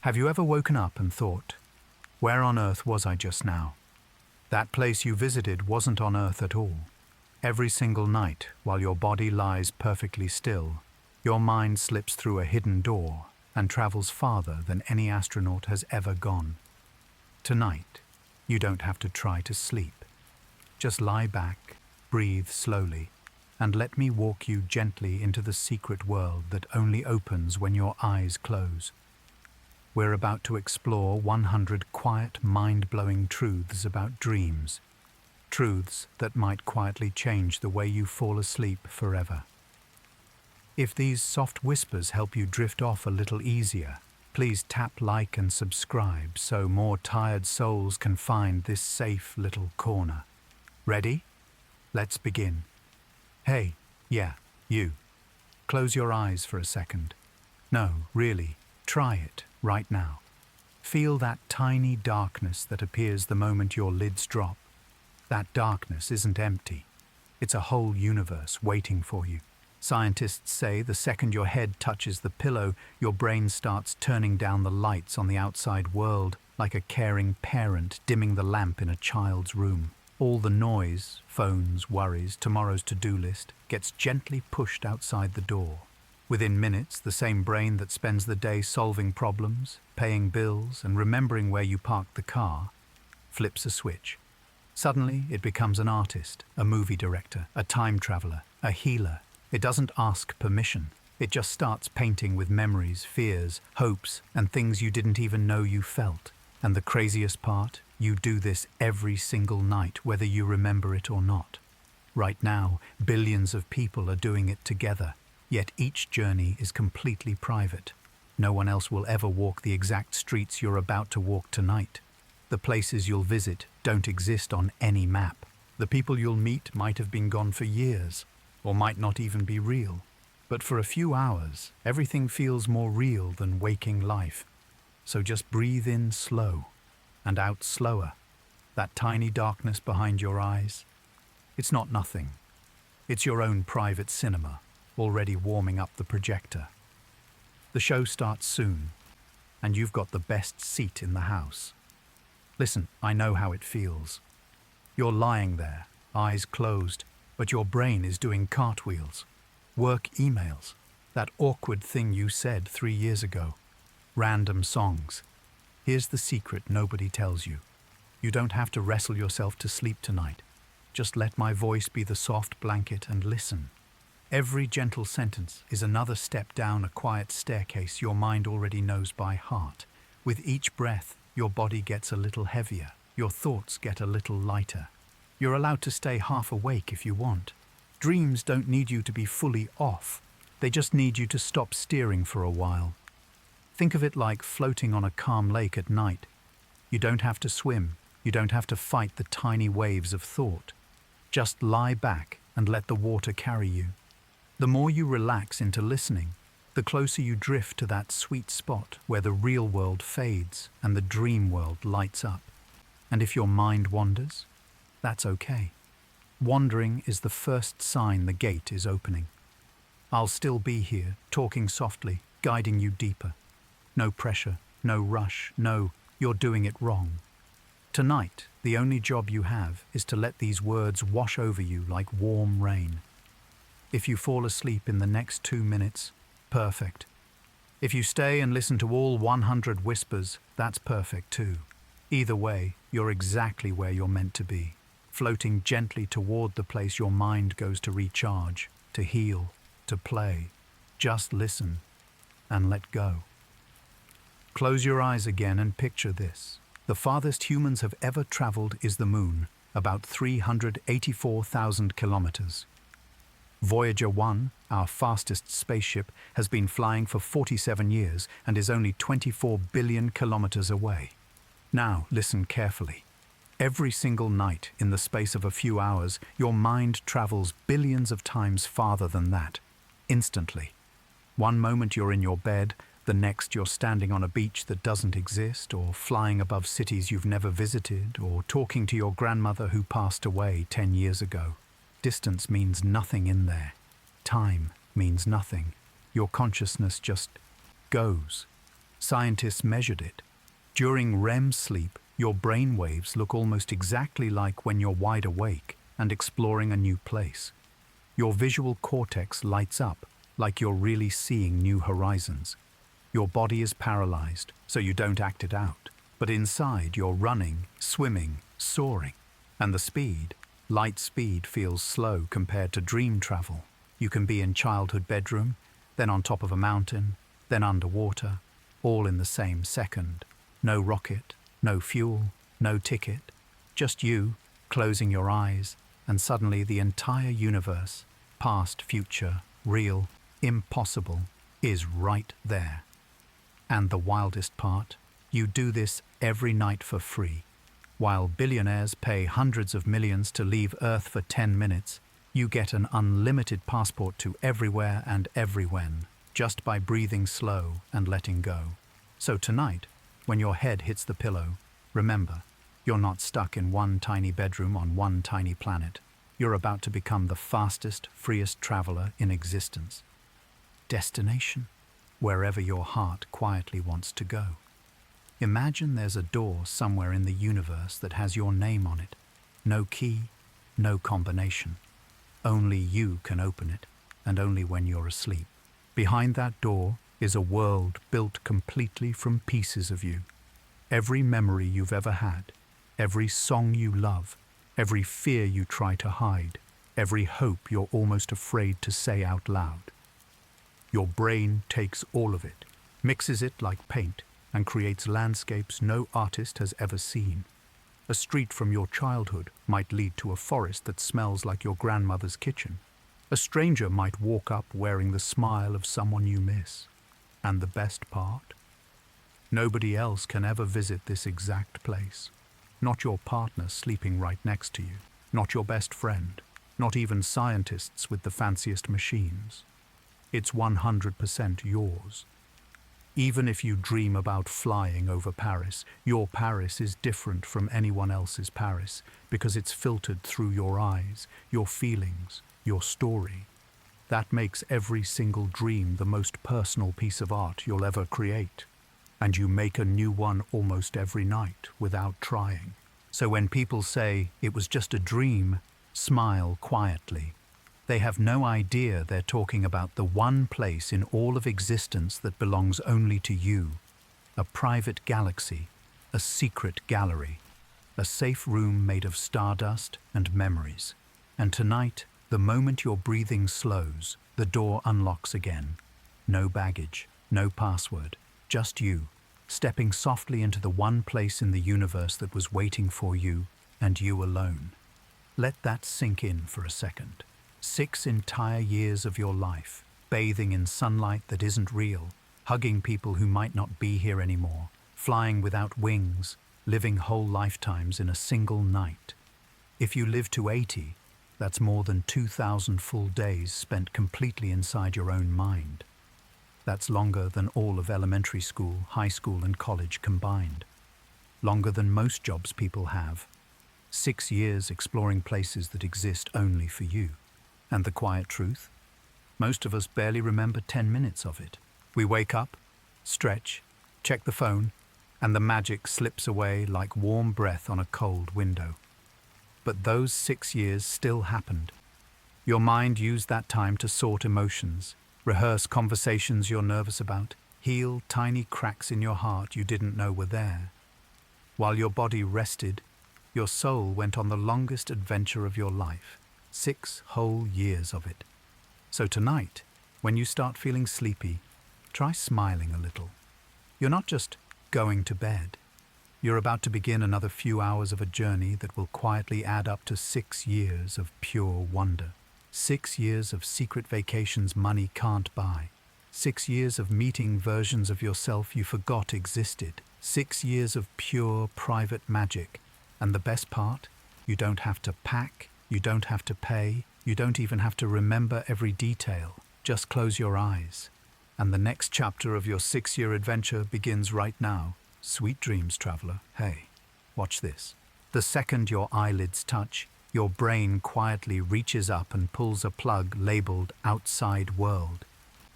Have you ever woken up and thought, where on earth was I just now? That place you visited wasn't on earth at all. Every single night, while your body lies perfectly still, your mind slips through a hidden door and travels farther than any astronaut has ever gone. Tonight, you don't have to try to sleep. Just lie back, breathe slowly, and let me walk you gently into the secret world that only opens when your eyes close. We're about to explore 100 quiet, mind-blowing truths about dreams. Truths that might quietly change the way you fall asleep forever. If these soft whispers help you drift off a little easier, please tap like and subscribe so more tired souls can find this safe little corner. Ready? Let's begin. Hey, yeah, you. Close your eyes for a second. No, really, try it right now. Feel that tiny darkness that appears the moment your lids drop. That darkness isn't empty. It's a whole universe waiting for you. Scientists say the second your head touches the pillow, your brain starts turning down the lights on the outside world, like a caring parent dimming the lamp in a child's room. All the noise, phones, worries, tomorrow's to-do list, gets gently pushed outside the door. Within minutes, the same brain that spends the day solving problems, paying bills, and remembering where you parked the car, flips a switch. Suddenly, it becomes an artist, a movie director, a time traveler, a healer. It doesn't ask permission. It just starts painting with memories, fears, hopes, and things you didn't even know you felt. And the craziest part, you do this every single night, whether you remember it or not. Right now, billions of people are doing it together, yet each journey is completely private. No one else will ever walk the exact streets you're about to walk tonight. The places you'll visit don't exist on any map. The people you'll meet might have been gone for years, or might not even be real. But for a few hours, everything feels more real than waking life. So just breathe in slow and out slower. That tiny darkness behind your eyes, it's not nothing. It's your own private cinema, already warming up the projector. The show starts soon, and you've got the best seat in the house. Listen, I know how it feels. You're lying there, eyes closed, but your brain is doing cartwheels. Work emails, that awkward thing you said 3 years ago. Random songs. Here's the secret nobody tells you. You don't have to wrestle yourself to sleep tonight. Just let my voice be the soft blanket and listen. Every gentle sentence is another step down a quiet staircase your mind already knows by heart. With each breath, your body gets a little heavier. Your thoughts get a little lighter. You're allowed to stay half awake if you want. Dreams don't need you to be fully off. They just need you to stop steering for a while. Think of it like floating on a calm lake at night. You don't have to swim. You don't have to fight the tiny waves of thought. Just lie back and let the water carry you. The more you relax into listening, the closer you drift to that sweet spot where the real world fades and the dream world lights up. And if your mind wanders, that's okay. Wandering is the first sign the gate is opening. I'll still be here, talking softly, guiding you deeper. No pressure, no rush, no, you're doing it wrong. Tonight, the only job you have is to let these words wash over you like warm rain. If you fall asleep in the next 2 minutes, perfect. If you stay and listen to all 100 whispers, that's perfect too. Either way, you're exactly where you're meant to be, floating gently toward the place your mind goes to recharge, to heal, to play. Just listen and let go. Close your eyes again and picture this. The farthest humans have ever traveled is the moon, about 384,000 kilometers. Voyager 1, our fastest spaceship, has been flying for 47 years and is only 24 billion kilometers away. Now, listen carefully. Every single night, in the space of a few hours, your mind travels billions of times farther than that, instantly. One moment you're in your bed, the next you're standing on a beach that doesn't exist, or flying above cities you've never visited, or talking to your grandmother who passed away 10 years ago. Distance means nothing in there. Time means nothing. Your consciousness just goes. Scientists measured it. During REM sleep, your brain waves look almost exactly like when you're wide awake and exploring a new place. Your visual cortex lights up like you're really seeing new horizons. Your body is paralyzed, so you don't act it out. But inside, you're running, swimming, soaring. And the speed, light speed, feels slow compared to dream travel. You can be in childhood bedroom, then on top of a mountain, then underwater, all in the same second. No rocket, no fuel, no ticket. Just you, closing your eyes, and suddenly the entire universe, past, future, real, impossible, is right there. And the wildest part, you do this every night for free. While billionaires pay hundreds of millions to leave Earth for 10 minutes, you get an unlimited passport to everywhere and everywhen, just by breathing slow and letting go. So tonight, when your head hits the pillow, remember, you're not stuck in one tiny bedroom on one tiny planet. You're about to become the fastest, freest traveler in existence. Destination? Wherever your heart quietly wants to go. Imagine there's a door somewhere in the universe that has your name on it. No key, no combination. Only you can open it, and only when you're asleep. Behind that door is a world built completely from pieces of you. Every memory you've ever had, every song you love, every fear you try to hide, every hope you're almost afraid to say out loud. Your brain takes all of it, mixes it like paint, and creates landscapes no artist has ever seen. A street from your childhood might lead to a forest that smells like your grandmother's kitchen. A stranger might walk up wearing the smile of someone you miss. And the best part? Nobody else can ever visit this exact place. Not your partner sleeping right next to you, not your best friend, not even scientists with the fanciest machines. It's 100% yours. Even if you dream about flying over Paris, your Paris is different from anyone else's Paris because it's filtered through your eyes, your feelings, your story. That makes every single dream the most personal piece of art you'll ever create. And you make a new one almost every night without trying. So when people say it was just a dream, smile quietly. They have no idea they're talking about the one place in all of existence that belongs only to you. A private galaxy, a secret gallery, a safe room made of stardust and memories. And tonight, the moment your breathing slows, the door unlocks again. No baggage, no password, just you, stepping softly into the one place in the universe that was waiting for you, and you alone. Let that sink in for a second. 6 entire years of your life, bathing in sunlight that isn't real, hugging people who might not be here anymore, flying without wings, living whole lifetimes in a single night. If you live to 80, that's more than 2,000 full days spent completely inside your own mind. That's longer than all of elementary school, high school, and college combined. Longer than most jobs people have. 6 years exploring places that exist only for you. And the quiet truth? Most of us barely remember 10 minutes of it. We wake up, stretch, check the phone, and the magic slips away like warm breath on a cold window. But those 6 years still happened. Your mind used that time to sort emotions, rehearse conversations you're nervous about, heal tiny cracks in your heart you didn't know were there. While your body rested, your soul went on the longest adventure of your life. 6 whole years of it. So tonight, when you start feeling sleepy, try smiling a little. You're not just going to bed. You're about to begin another few hours of a journey that will quietly add up to 6 years of pure wonder. 6 years of secret vacations money can't buy. 6 years of meeting versions of yourself you forgot existed. 6 years of pure private magic. And the best part? You don't have to pack. You don't have to pay, you don't even have to remember every detail. Just close your eyes. And the next chapter of your 6-year adventure begins right now. Sweet dreams, traveler. Hey, watch this. The second your eyelids touch, your brain quietly reaches up and pulls a plug labeled outside world.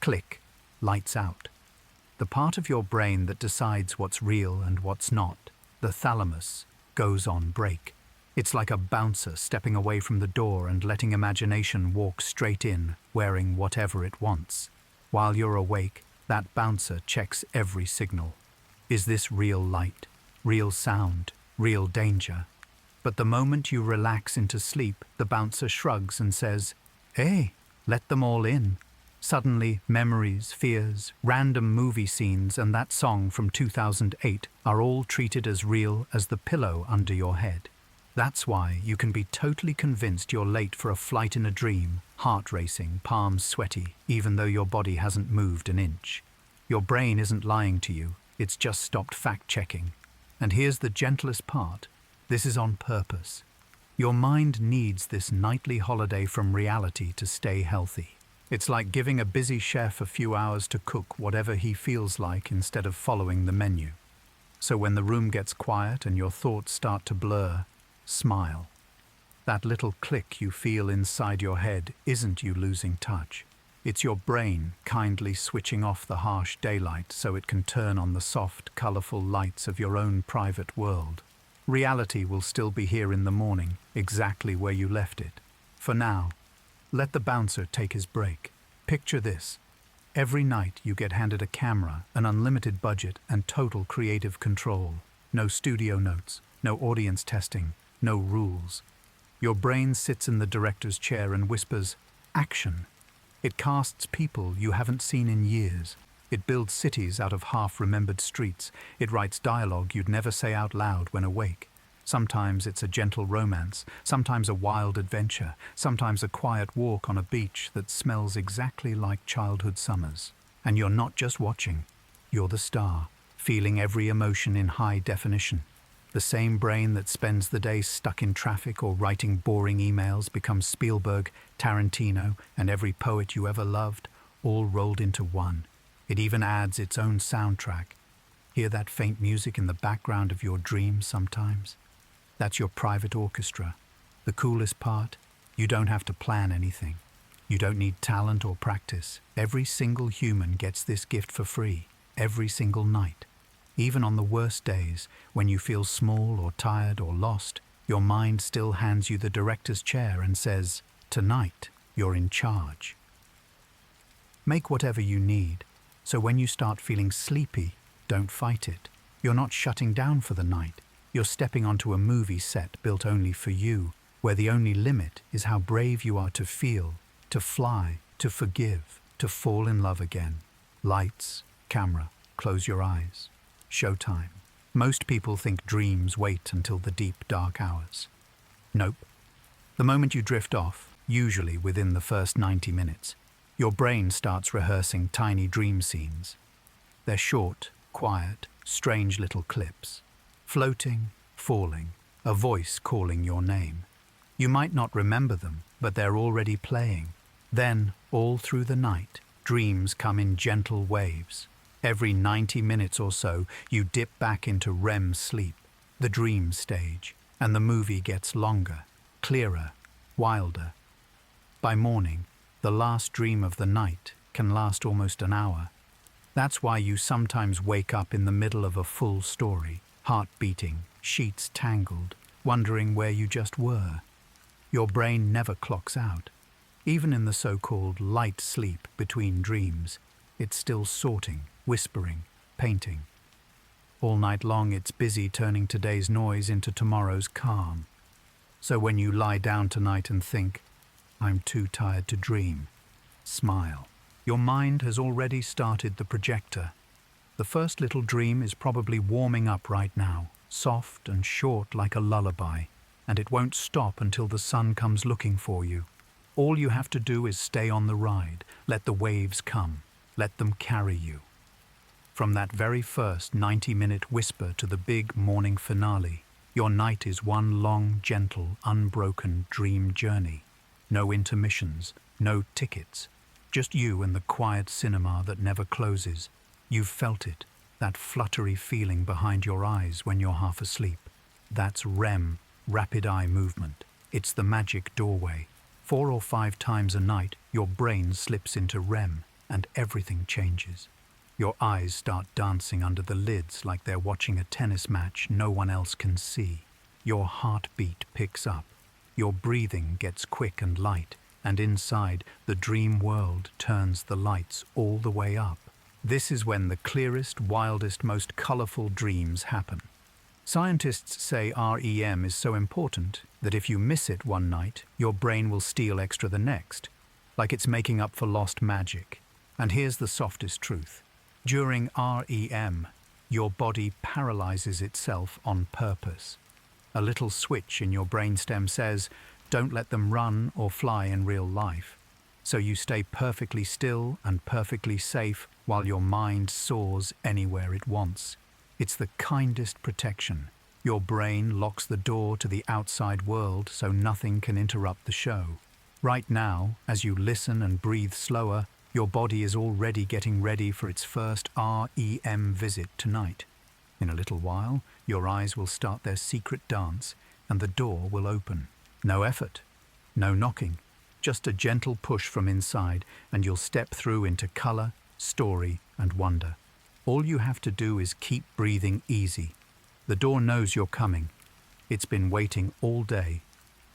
Click, lights out. The part of your brain that decides what's real and what's not, the thalamus, goes on break. It's like a bouncer stepping away from the door and letting imagination walk straight in, wearing whatever it wants. While you're awake, that bouncer checks every signal. Is this real light, real sound, real danger? But the moment you relax into sleep, the bouncer shrugs and says, "Hey, let them all in." Suddenly, memories, fears, random movie scenes, and that song from 2008 are all treated as real as the pillow under your head. That's why you can be totally convinced you're late for a flight in a dream, heart racing, palms sweaty, even though your body hasn't moved an inch. Your brain isn't lying to you, it's just stopped fact-checking. And here's the gentlest part. This is on purpose. Your mind needs this nightly holiday from reality to stay healthy. It's like giving a busy chef a few hours to cook whatever he feels like instead of following the menu. So when the room gets quiet and your thoughts start to blur, smile. That little click you feel inside your head isn't you losing touch. It's your brain kindly switching off the harsh daylight so it can turn on the soft, colorful lights of your own private world. Reality will still be here in the morning, exactly where you left it. For now, let the bouncer take his break. Picture this. Every night you get handed a camera, an unlimited budget, and total creative control. No studio notes, no audience testing, no rules. Your brain sits in the director's chair and whispers, "Action." It casts people you haven't seen in years. It builds cities out of half-remembered streets. It writes dialogue you'd never say out loud when awake. Sometimes it's a gentle romance, sometimes a wild adventure, sometimes a quiet walk on a beach that smells exactly like childhood summers. And you're not just watching, you're the star, feeling every emotion in high definition. The same brain that spends the day stuck in traffic or writing boring emails becomes Spielberg, Tarantino, and every poet you ever loved, all rolled into one. It even adds its own soundtrack. Hear that faint music in the background of your dreams sometimes? That's your private orchestra. The coolest part, you don't have to plan anything. You don't need talent or practice. Every single human gets this gift for free, every single night. Even on the worst days, when you feel small or tired or lost, your mind still hands you the director's chair and says, "Tonight, you're in charge." Make whatever you need, so when you start feeling sleepy, don't fight it. You're not shutting down for the night. You're stepping onto a movie set built only for you, where the only limit is how brave you are to feel, to fly, to forgive, to fall in love again. Lights, camera, close your eyes. Showtime. Most people think dreams wait until the deep, dark hours. Nope. The moment you drift off, usually within the first 90 minutes, your brain starts rehearsing tiny dream scenes. They're short, quiet, strange little clips. Floating, falling, a voice calling your name. You might not remember them, but they're already playing. Then, all through the night, dreams come in gentle waves. Every 90 minutes or so, you dip back into REM sleep, the dream stage, and the movie gets longer, clearer, wilder. By morning, the last dream of the night can last almost an hour. That's why you sometimes wake up in the middle of a full story, heart beating, sheets tangled, wondering where you just were. Your brain never clocks out. Even in the so-called light sleep between dreams, it's still sorting, whispering, painting. All night long it's busy turning today's noise into tomorrow's calm. So when you lie down tonight and think, "I'm too tired to dream," smile. Your mind has already started the projector. The first little dream is probably warming up right now, soft and short like a lullaby, and it won't stop until the sun comes looking for you. All you have to do is stay on the ride, let the waves come, let them carry you. From that very first 90-minute whisper to the big morning finale, your night is one long, gentle, unbroken dream journey. No intermissions, no tickets, just you and the quiet cinema that never closes. You've felt it, that fluttery feeling behind your eyes when you're half asleep. That's REM, rapid eye movement. It's the magic doorway. 4 or 5 times a night, your brain slips into REM and everything changes. Your eyes start dancing under the lids like they're watching a tennis match no one else can see. Your heartbeat picks up. Your breathing gets quick and light, and inside, the dream world turns the lights all the way up. This is when the clearest, wildest, most colorful dreams happen. Scientists say REM is so important that if you miss it one night, your brain will steal extra the next, like it's making up for lost magic. And here's the softest truth. During REM, your body paralyzes itself on purpose. A little switch in your brainstem says, don't let them run or fly in real life. So you stay perfectly still and perfectly safe while your mind soars anywhere it wants. It's the kindest protection. Your brain locks the door to the outside world so nothing can interrupt the show. Right now, as you listen and breathe slower, your body is already getting ready for its first REM visit tonight. In a little while, your eyes will start their secret dance and the door will open. No effort, no knocking, just a gentle push from inside and you'll step through into color, story, and wonder. All you have to do is keep breathing easy. The door knows you're coming. It's been waiting all day.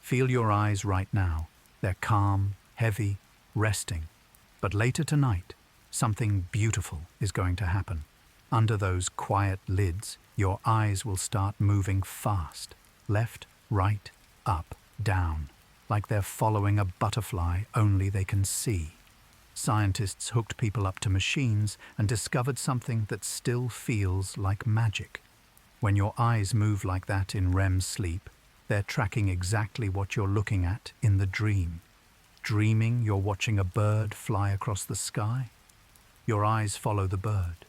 Feel your eyes right now. They're calm, heavy, resting. But later tonight, something beautiful is going to happen. Under those quiet lids, your eyes will start moving fast. Left, right, up, down. Like they're following a butterfly only they can see. Scientists hooked people up to machines and discovered something that still feels like magic. When your eyes move like that in REM sleep, they're tracking exactly what you're looking at in the dream. Dreaming you're watching a bird fly across the sky? Your eyes follow the bird.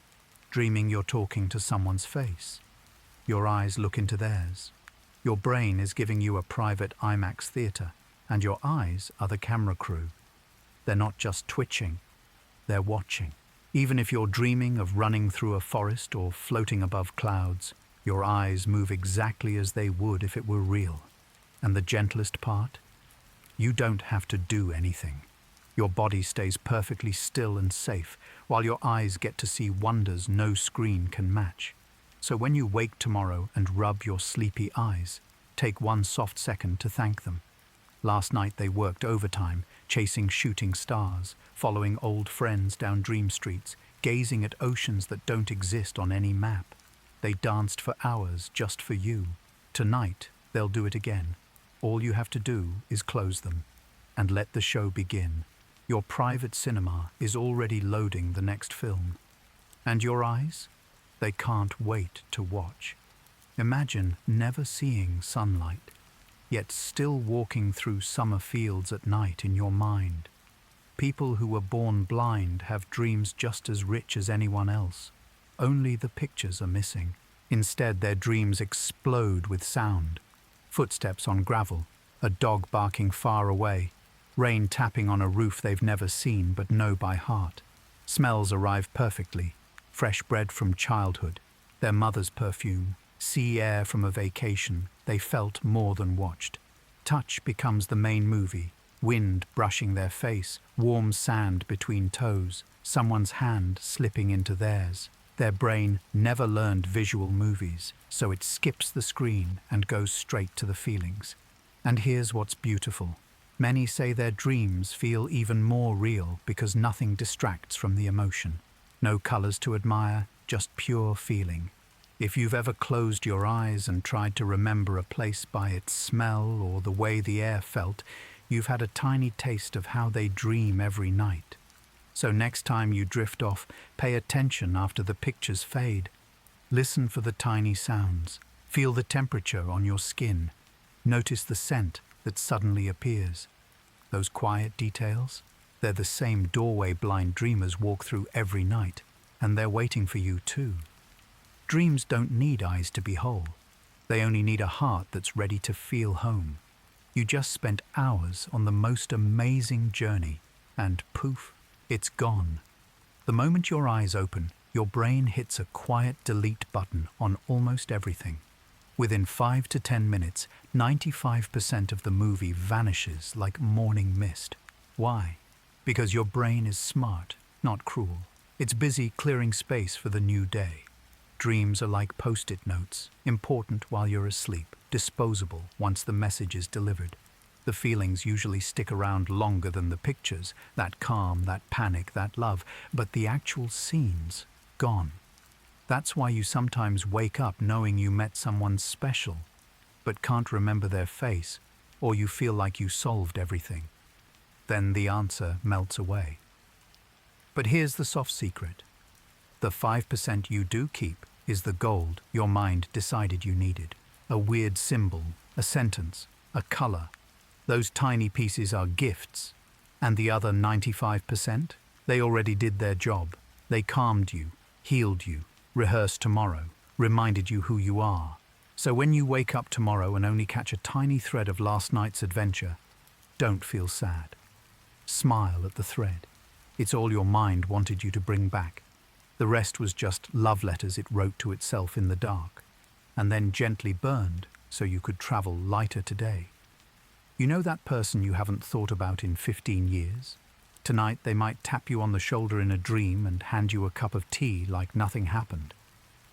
Dreaming you're talking to someone's face? Your eyes look into theirs. Your brain is giving you a private IMAX theater, and your eyes are the camera crew. They're not just twitching, they're watching. Even if you're dreaming of running through a forest or floating above clouds, your eyes move exactly as they would if it were real. And the gentlest part? You don't have to do anything. Your body stays perfectly still and safe, while your eyes get to see wonders no screen can match. So when you wake tomorrow and rub your sleepy eyes, take one soft second to thank them. Last night they worked overtime, chasing shooting stars, following old friends down dream streets, gazing at oceans that don't exist on any map. They danced for hours just for you. Tonight, they'll do it again. All you have to do is close them and let the show begin. Your private cinema is already loading the next film. And your eyes? They can't wait to watch. Imagine never seeing sunlight, yet still walking through summer fields at night in your mind. People who were born blind have dreams just as rich as anyone else. Only the pictures are missing. Instead, their dreams explode with sound. Footsteps on gravel, a dog barking far away, rain tapping on a roof they've never seen but know by heart. Smells arrive perfectly, fresh bread from childhood, their mother's perfume, sea air from a vacation they felt more than watched. Touch becomes the main movie, wind brushing their face, warm sand between toes, someone's hand slipping into theirs. Their brain never learned visual movies, so it skips the screen and goes straight to the feelings. And here's what's beautiful. Many say their dreams feel even more real because nothing distracts from the emotion. No colors to admire, just pure feeling. If you've ever closed your eyes and tried to remember a place by its smell or the way the air felt, you've had a tiny taste of how they dream every night. So next time you drift off, pay attention after the pictures fade. Listen for the tiny sounds. Feel the temperature on your skin. Notice the scent that suddenly appears. Those quiet details? They're the same doorway blind dreamers walk through every night, and they're waiting for you too. Dreams don't need eyes to be whole. They only need a heart that's ready to feel home. You just spent hours on the most amazing journey, and poof, it's gone. The moment your eyes open, your brain hits a quiet delete button on almost everything. Within 5 to 10 minutes, 95% of the movie vanishes like morning mist. Why? Because your brain is smart, not cruel. It's busy clearing space for the new day. Dreams are like post-it notes, important while you're asleep, disposable once the message is delivered. The feelings usually stick around longer than the pictures, that calm, that panic, that love, but the actual scenes, gone. That's why you sometimes wake up knowing you met someone special, but can't remember their face, or you feel like you solved everything. Then the answer melts away. But here's the soft secret. The 5% you do keep is the gold your mind decided you needed. A weird symbol, a sentence, a color. Those tiny pieces are gifts. And the other 95%? They already did their job. They calmed you, healed you, rehearsed tomorrow, reminded you who you are. So when you wake up tomorrow and only catch a tiny thread of last night's adventure, don't feel sad. Smile at the thread. It's all your mind wanted you to bring back. The rest was just love letters it wrote to itself in the dark, and then gently burned so you could travel lighter today. You know that person you haven't thought about in 15 years? Tonight they might tap you on the shoulder in a dream and hand you a cup of tea like nothing happened.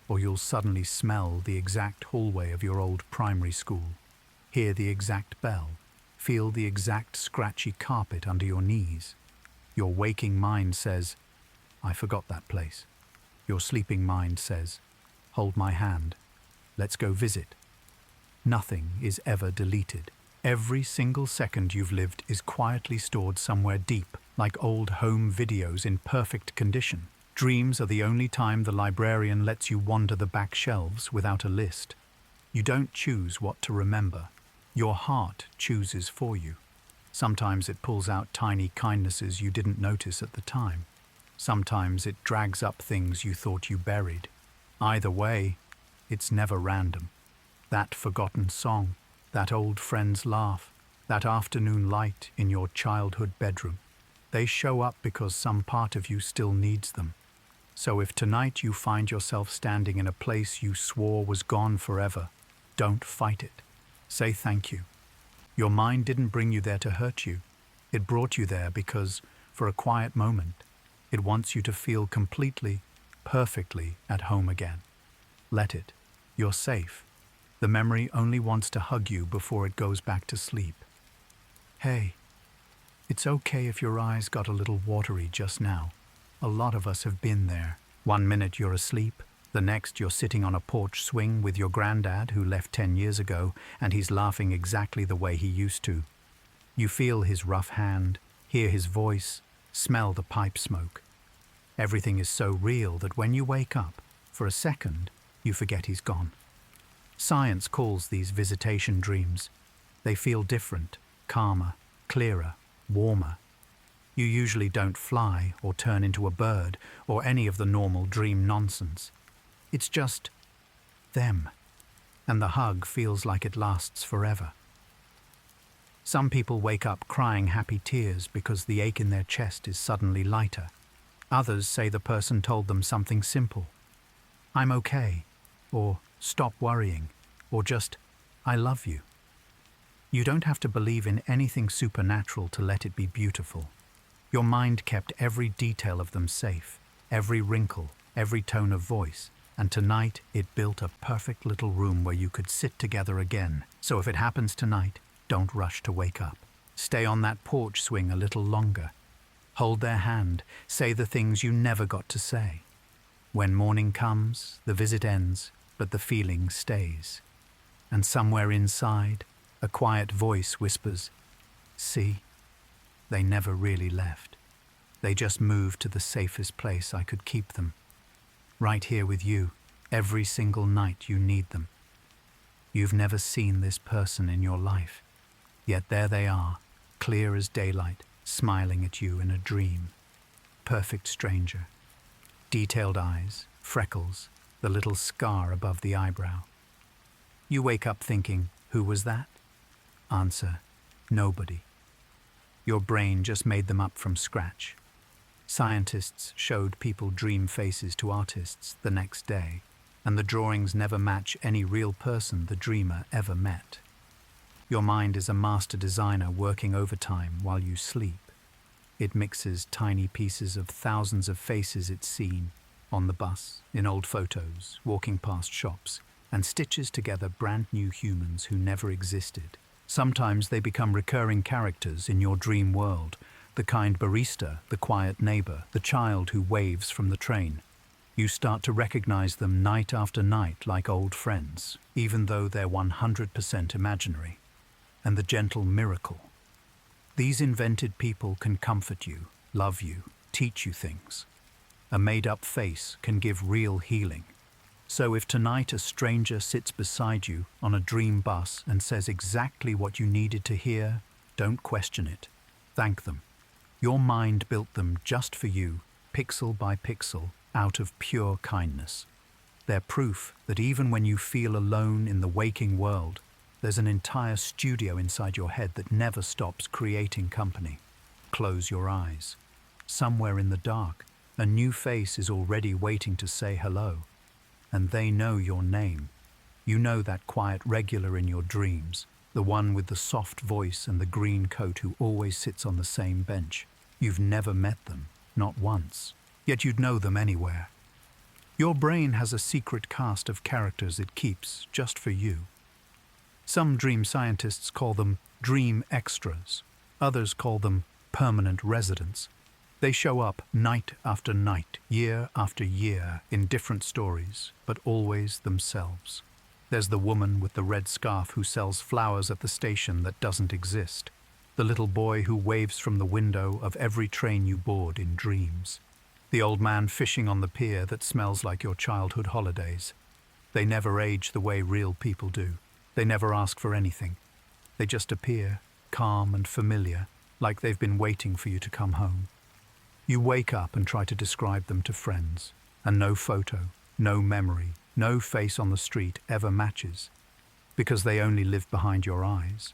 Or you'll suddenly smell the exact hallway of your old primary school, hear the exact bell, feel the exact scratchy carpet under your knees. Your waking mind says, I forgot that place. Your sleeping mind says, hold my hand, let's go visit. Nothing is ever deleted. Every single second you've lived is quietly stored somewhere deep, like old home videos in perfect condition. Dreams are the only time the librarian lets you wander the back shelves without a list. You don't choose what to remember. Your heart chooses for you. Sometimes it pulls out tiny kindnesses you didn't notice at the time. Sometimes it drags up things you thought you buried. Either way, it's never random. That forgotten song, that old friend's laugh, that afternoon light in your childhood bedroom, they show up because some part of you still needs them. So if tonight you find yourself standing in a place you swore was gone forever, don't fight it. Say thank you. Your mind didn't bring you there to hurt you. It brought you there because, for a quiet moment, it wants you to feel completely, perfectly at home again. Let it. You're safe. The memory only wants to hug you before it goes back to sleep. Hey, it's okay if your eyes got a little watery just now. A lot of us have been there. 1 minute you're asleep, the next you're sitting on a porch swing with your granddad who left 10 years ago, and he's laughing exactly the way he used to. You feel his rough hand, hear his voice, smell the pipe smoke. Everything is so real that when you wake up, for a second, you forget he's gone. Science calls these visitation dreams. They feel different, calmer, clearer, warmer. You usually don't fly or turn into a bird or any of the normal dream nonsense. It's just them, and the hug feels like it lasts forever. Some people wake up crying happy tears because the ache in their chest is suddenly lighter. Others say the person told them something simple. I'm okay, or stop worrying, or just, I love you. You don't have to believe in anything supernatural to let it be beautiful. Your mind kept every detail of them safe, every wrinkle, every tone of voice, and tonight it built a perfect little room where you could sit together again. So if it happens tonight, don't rush to wake up. Stay on that porch swing a little longer. Hold their hand, say the things you never got to say. When morning comes, the visit ends, but the feeling stays. And somewhere inside, a quiet voice whispers, see, they never really left. They just moved to the safest place I could keep them. Right here with you, every single night you need them. You've never seen this person in your life, yet there they are, clear as daylight, smiling at you in a dream. Perfect stranger. Detailed eyes, freckles, the little scar above the eyebrow. You wake up thinking, who was that? Answer, nobody. Your brain just made them up from scratch. Scientists showed people dream faces to artists the next day, and the drawings never match any real person the dreamer ever met. Your mind is a master designer working overtime while you sleep. It mixes tiny pieces of thousands of faces it's seen on the bus, in old photos, walking past shops, and stitches together brand new humans who never existed. Sometimes they become recurring characters in your dream world, the kind barista, the quiet neighbor, the child who waves from the train. You start to recognize them night after night like old friends, even though they're 100% imaginary. And the gentle miracle. These invented people can comfort you, love you, teach you things. A made-up face can give real healing. So if tonight a stranger sits beside you on a dream bus and says exactly what you needed to hear, don't question it. Thank them. Your mind built them just for you, pixel by pixel, out of pure kindness. They're proof that even when you feel alone in the waking world, there's an entire studio inside your head that never stops creating company. Close your eyes. Somewhere in the dark, a new face is already waiting to say hello. And they know your name. You know that quiet regular in your dreams, the one with the soft voice and the green coat who always sits on the same bench. You've never met them, not once, yet you'd know them anywhere. Your brain has a secret cast of characters it keeps just for you. Some dream scientists call them dream extras. Others call them permanent residents. They show up night after night, year after year, in different stories, but always themselves. There's the woman with the red scarf who sells flowers at the station that doesn't exist. The little boy who waves from the window of every train you board in dreams. The old man fishing on the pier that smells like your childhood holidays. They never age the way real people do. They never ask for anything. They just appear, calm and familiar, like they've been waiting for you to come home. You wake up and try to describe them to friends, and no photo, no memory, no face on the street ever matches, because they only live behind your eyes.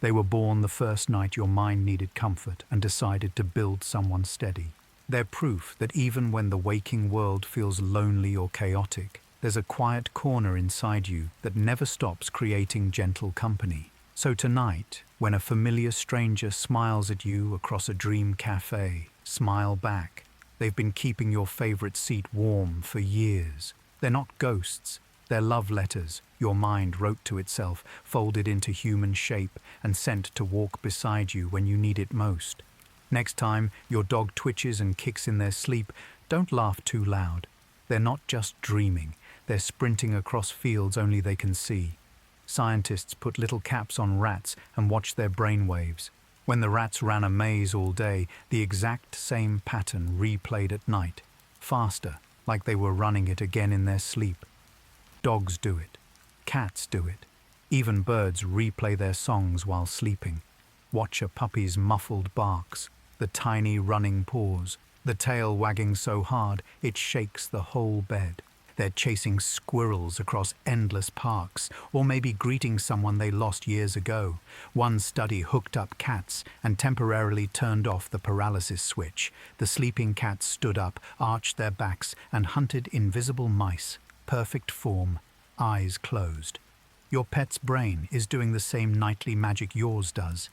They were born the first night your mind needed comfort and decided to build someone steady. They're proof that even when the waking world feels lonely or chaotic, there's a quiet corner inside you that never stops creating gentle company. So tonight, when a familiar stranger smiles at you across a dream cafe, smile back. They've been keeping your favorite seat warm for years. They're not ghosts. They're love letters your mind wrote to itself, folded into human shape and sent to walk beside you when you need it most. Next time your dog twitches and kicks in their sleep, don't laugh too loud. They're not just dreaming. They're sprinting across fields only they can see. Scientists put little caps on rats and watch their brain waves. When the rats ran a maze all day, the exact same pattern replayed at night, faster, like they were running it again in their sleep. Dogs do it. Cats do it. Even birds replay their songs while sleeping. Watch a puppy's muffled barks, the tiny running paws, the tail wagging so hard it shakes the whole bed. They're chasing squirrels across endless parks, or maybe greeting someone they lost years ago. One study hooked up cats and temporarily turned off the paralysis switch. The sleeping cats stood up, arched their backs, and hunted invisible mice, perfect form, eyes closed. Your pet's brain is doing the same nightly magic yours does,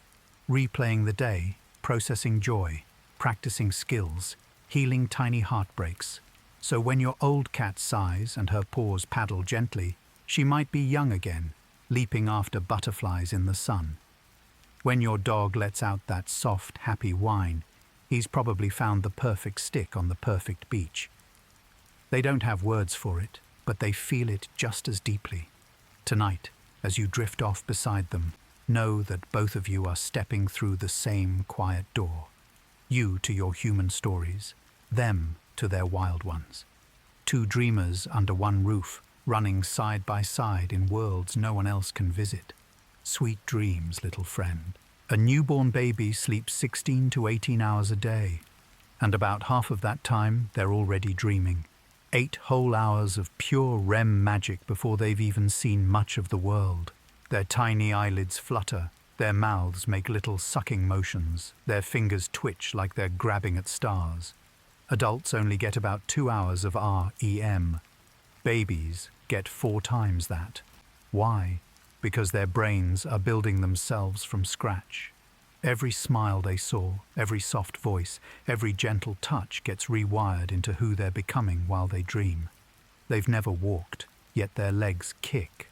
replaying the day, processing joy, practicing skills, healing tiny heartbreaks. So when your old cat sighs and her paws paddle gently, she might be young again, leaping after butterflies in the sun. When your dog lets out that soft, happy whine, he's probably found the perfect stick on the perfect beach. They don't have words for it, but they feel it just as deeply. Tonight, as you drift off beside them, know that both of you are stepping through the same quiet door. You to your human stories, them to their wild ones. Two dreamers under one roof, running side by side in worlds no one else can visit. Sweet dreams, little friend. A newborn baby sleeps 16 to 18 hours a day, and about half of that time they're already dreaming. 8 whole hours of pure REM magic before they've even seen much of the world. Their tiny eyelids flutter, their mouths make little sucking motions, their fingers twitch like they're grabbing at stars. Adults only get about 2 hours of REM. Babies get 4 times that. Why? Because their brains are building themselves from scratch. Every smile they saw, every soft voice, every gentle touch gets rewired into who they're becoming while they dream. They've never walked, yet their legs kick.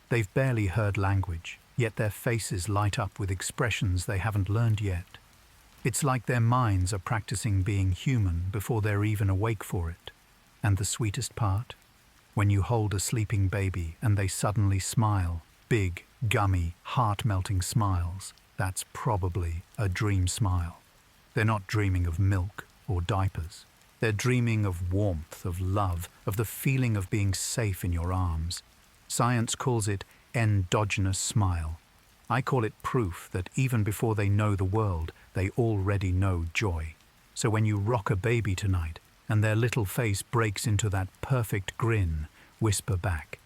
They've barely heard language, yet their faces light up with expressions they haven't learned yet. It's like their minds are practicing being human before they're even awake for it. And the sweetest part? When you hold a sleeping baby and they suddenly smile, big, gummy, heart-melting smiles, that's probably a dream smile. They're not dreaming of milk or diapers. They're dreaming of warmth, of love, of the feeling of being safe in your arms. Science calls it endogenous smile. I call it proof that even before they know the world, they already know joy. So when you rock a baby tonight and their little face breaks into that perfect grin, whisper back,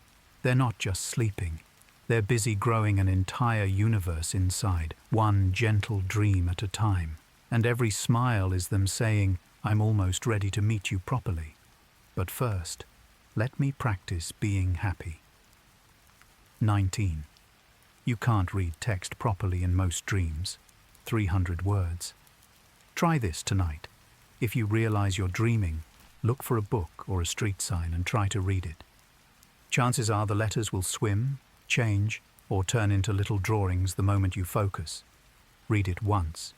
they're not just sleeping. They're busy growing an entire universe inside, one gentle dream at a time. And every smile is them saying, I'm almost ready to meet you properly. But first, let me practice being happy. 19. You can't read text properly in most dreams. 300 words. Try this tonight. If you realize you're dreaming, look for a book or a street sign and try to read it. Chances are the letters will swim, change, or turn into little drawings the moment you focus. Read it once.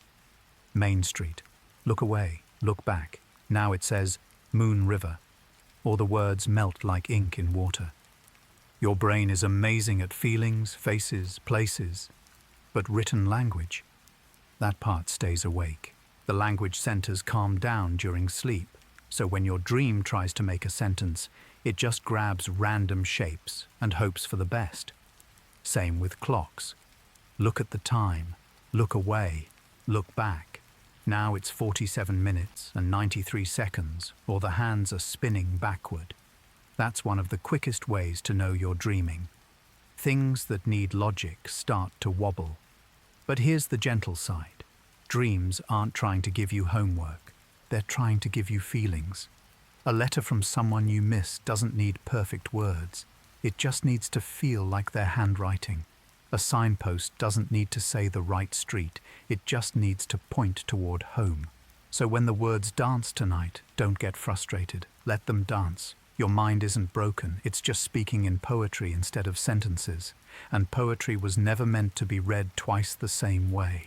Main Street. Look away, look back. Now it says Moon River, or the words melt like ink in water. Your brain is amazing at feelings, faces, places, but written language, that part stays awake. The language centers calm down during sleep, so when your dream tries to make a sentence, it just grabs random shapes and hopes for the best. Same with clocks. Look at the time, look away, look back. Now it's 47 minutes and 93 seconds, or the hands are spinning backward. That's one of the quickest ways to know you're dreaming. Things that need logic start to wobble. But here's the gentle side. Dreams aren't trying to give you homework. They're trying to give you feelings. A letter from someone you miss doesn't need perfect words. It just needs to feel like their handwriting. A signpost doesn't need to say the right street. It just needs to point toward home. So when the words dance tonight, don't get frustrated. Let them dance. Your mind isn't broken. It's just speaking in poetry instead of sentences. And poetry was never meant to be read twice the same way.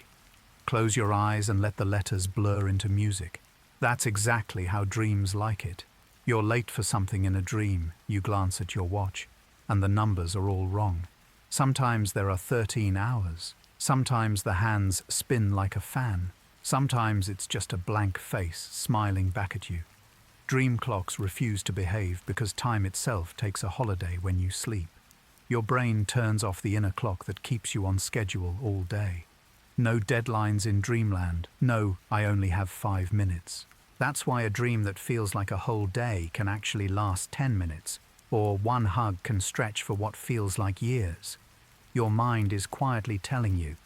Close your eyes and let the letters blur into music. That's exactly how dreams like it. You're late for something in a dream. You glance at your watch, and the numbers are all wrong. Sometimes there are 13 hours. Sometimes the hands spin like a fan. Sometimes it's just a blank face smiling back at you. Dream clocks refuse to behave because time itself takes a holiday when you sleep. Your brain turns off the inner clock that keeps you on schedule all day. No deadlines in dreamland. No, I only have 5 minutes. That's why a dream that feels like a whole day can actually last 10 minutes, or one hug can stretch for what feels like years. Your mind is quietly telling you,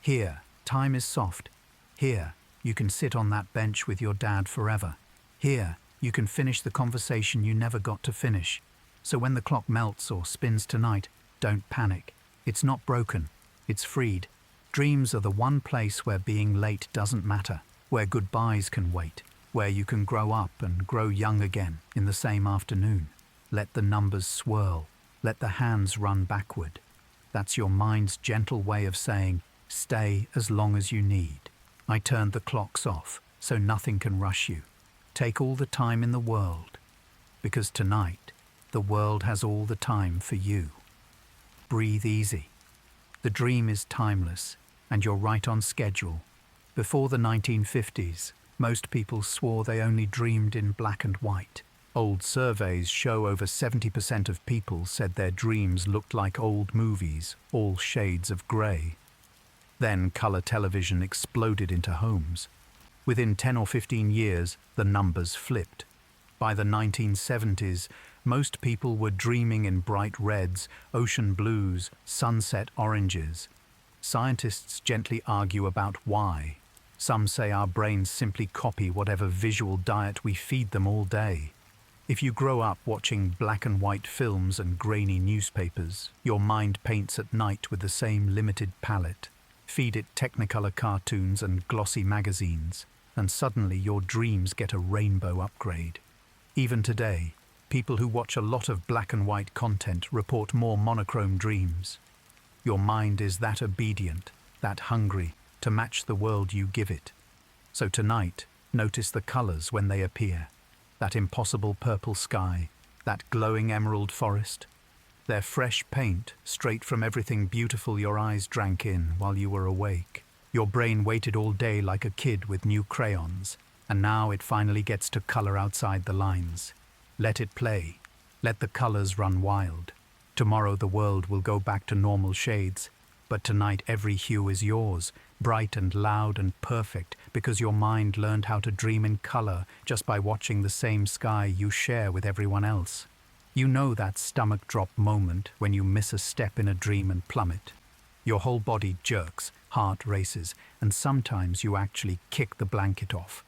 here, time is soft. Here, you can sit on that bench with your dad forever. Here, you can finish the conversation you never got to finish. So when the clock melts or spins tonight, don't panic. It's not broken. It's freed. Dreams are the one place where being late doesn't matter, where goodbyes can wait, where you can grow up and grow young again in the same afternoon. Let the numbers swirl. Let the hands run backward. That's your mind's gentle way of saying, stay as long as you need. I turned the clocks off, so nothing can rush you. Take all the time in the world, because tonight, the world has all the time for you. Breathe easy. The dream is timeless, and you're right on schedule. Before the 1950s, most people swore they only dreamed in black and white. Old surveys show over 70% of people said their dreams looked like old movies, all shades of grey. Then color television exploded into homes. Within 10 or 15 years, the numbers flipped. By the 1970s, most people were dreaming in bright reds, ocean blues, sunset oranges. Scientists gently argue about why. Some say our brains simply copy whatever visual diet we feed them all day. If you grow up watching black and white films and grainy newspapers, your mind paints at night with the same limited palette. Feed it Technicolor cartoons and glossy magazines, and suddenly your dreams get a rainbow upgrade. Even today, people who watch a lot of black and white content report more monochrome dreams. Your mind is that obedient, that hungry, to match the world you give it. So tonight, notice the colors when they appear. That impossible purple sky, that glowing emerald forest. They're fresh paint, straight from everything beautiful your eyes drank in while you were awake. Your brain waited all day like a kid with new crayons, and now it finally gets to color outside the lines. Let it play. Let the colors run wild. Tomorrow the world will go back to normal shades, but tonight every hue is yours, bright and loud and perfect, because your mind learned how to dream in color just by watching the same sky you share with everyone else. You know that stomach drop moment when you miss a step in a dream and plummet. Your whole body jerks, heart races, and sometimes you actually kick the blanket off.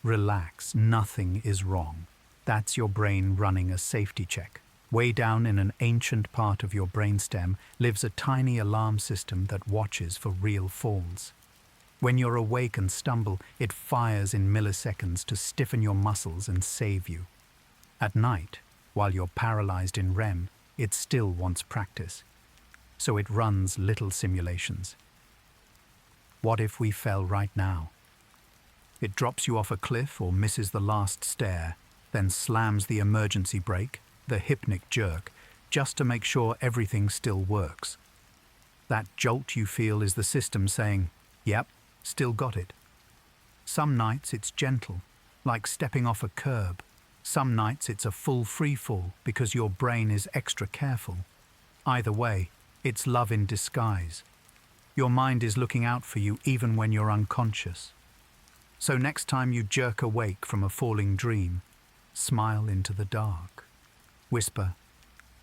Relax, nothing is wrong. That's your brain running a safety check. Way down in an ancient part of your brainstem lives a tiny alarm system that watches for real falls. When you're awake and stumble, it fires in milliseconds to stiffen your muscles and save you. At night, while you're paralyzed in REM, it still wants practice. So it runs little simulations. What if we fell right now? It drops you off a cliff or misses the last stair, then slams the emergency brake, the hypnic jerk, just to make sure everything still works. That jolt you feel is the system saying, "Yep, still got it." Some nights it's gentle, like stepping off a curb. Some nights it's a full free fall because your brain is extra careful. Either way, it's love in disguise. Your mind is looking out for you even when you're unconscious. So next time you jerk awake from a falling dream, smile into the dark. Whisper,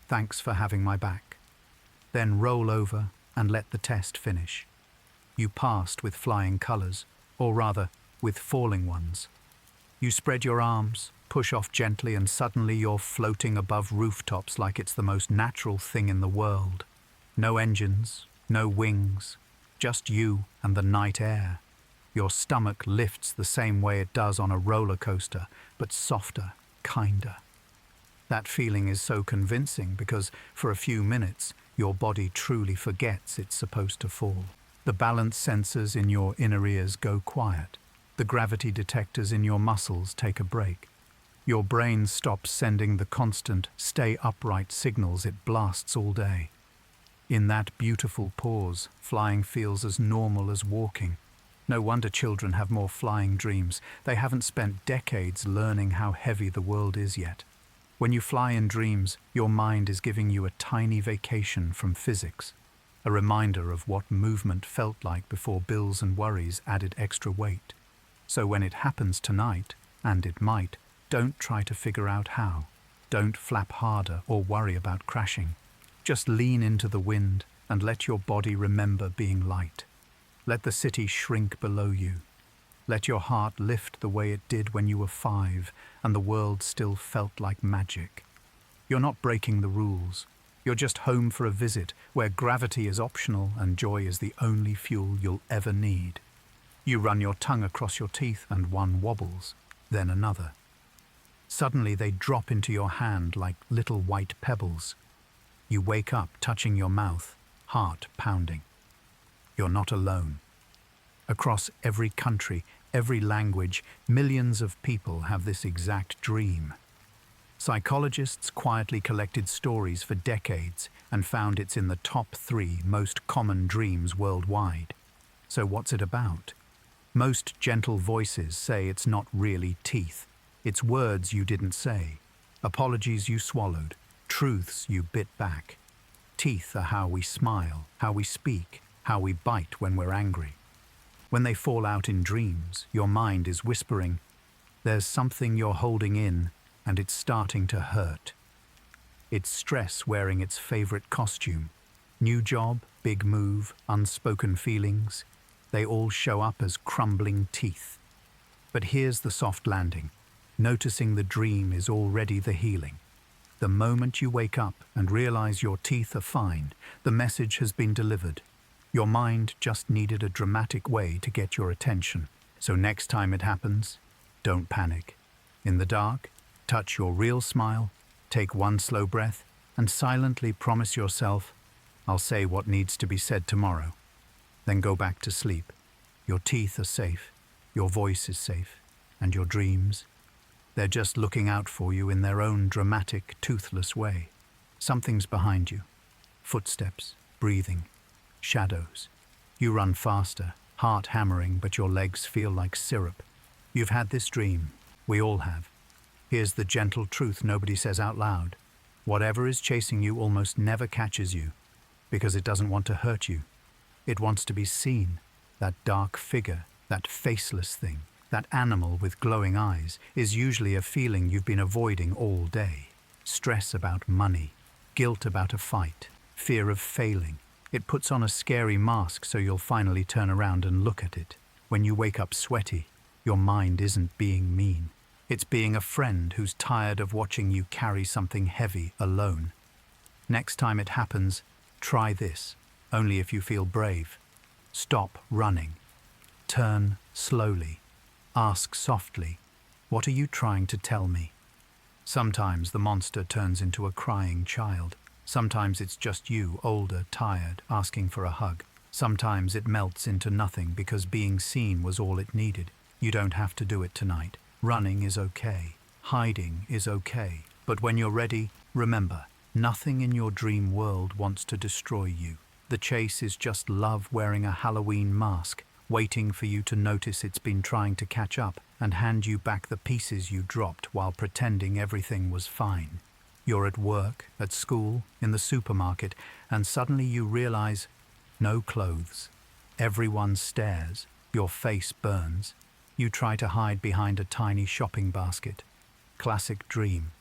"Thanks for having my back." Then roll over and let the test finish. You passed with flying colors, or rather, with falling ones. You spread your arms, push off gently, and suddenly you're floating above rooftops like it's the most natural thing in the world. No engines, no wings, just you and the night air. Your stomach lifts the same way it does on a roller coaster, but softer, kinder. That feeling is so convincing because for a few minutes, your body truly forgets it's supposed to fall. The balance sensors in your inner ears go quiet. The gravity detectors in your muscles take a break. Your brain stops sending the constant, stay upright signals it blasts all day. In that beautiful pause, flying feels as normal as walking. No wonder children have more flying dreams. They haven't spent decades learning how heavy the world is yet. When you fly in dreams, your mind is giving you a tiny vacation from physics, a reminder of what movement felt like before bills and worries added extra weight. So when it happens tonight, and it might, don't try to figure out how. Don't flap harder or worry about crashing. Just lean into the wind and let your body remember being light. Let the city shrink below you. Let your heart lift the way it did when you were 5 and the world still felt like magic. You're not breaking the rules. You're just home for a visit where gravity is optional and joy is the only fuel you'll ever need. You run your tongue across your teeth and one wobbles, then another. Suddenly they drop into your hand like little white pebbles. You wake up touching your mouth, heart pounding. You're not alone. Across every country, every language, millions of people have this exact dream. Psychologists quietly collected stories for decades and found it's in the top 3 most common dreams worldwide. So what's it about? Most gentle voices say it's not really teeth. It's words you didn't say, apologies you swallowed, truths you bit back. Teeth are how we smile, how we speak, how we bite when we're angry. When they fall out in dreams, your mind is whispering, "There's something you're holding in, and it's starting to hurt." It's stress wearing its favorite costume. New job, big move, unspoken feelings. They all show up as crumbling teeth. But here's the soft landing. Noticing the dream is already the healing. The moment you wake up and realize your teeth are fine, the message has been delivered. Your mind just needed a dramatic way to get your attention. So next time it happens, don't panic. In the dark, touch your real smile, take one slow breath, and silently promise yourself, I'll say what needs to be said tomorrow. Then go back to sleep. Your teeth are safe, your voice is safe, and your dreams, they're just looking out for you in their own dramatic, toothless way. Something's behind you. Footsteps, breathing, shadows. You run faster, heart hammering, but your legs feel like syrup. You've had this dream. We all have. Here's the gentle truth nobody says out loud. Whatever is chasing you almost never catches you, because it doesn't want to hurt you. It wants to be seen. That dark figure, that faceless thing, that animal with glowing eyes, is usually a feeling you've been avoiding all day. Stress about money, guilt about a fight, fear of failing. It puts on a scary mask so you'll finally turn around and look at it. When you wake up sweaty, your mind isn't being mean. It's being a friend who's tired of watching you carry something heavy alone. Next time it happens, try this, only if you feel brave. Stop running. Turn slowly. Ask softly, what are you trying to tell me? Sometimes the monster turns into a crying child. Sometimes it's just you, older, tired, asking for a hug. Sometimes it melts into nothing because being seen was all it needed. You don't have to do it tonight. Running is okay. Hiding is okay. But when you're ready, remember, nothing in your dream world wants to destroy you. The chase is just love wearing a Halloween mask, waiting for you to notice it's been trying to catch up and hand you back the pieces you dropped while pretending everything was fine. You're at work, at school, in the supermarket, and suddenly you realize, no clothes. Everyone stares. Your face burns. You try to hide behind a tiny shopping basket. Classic dream.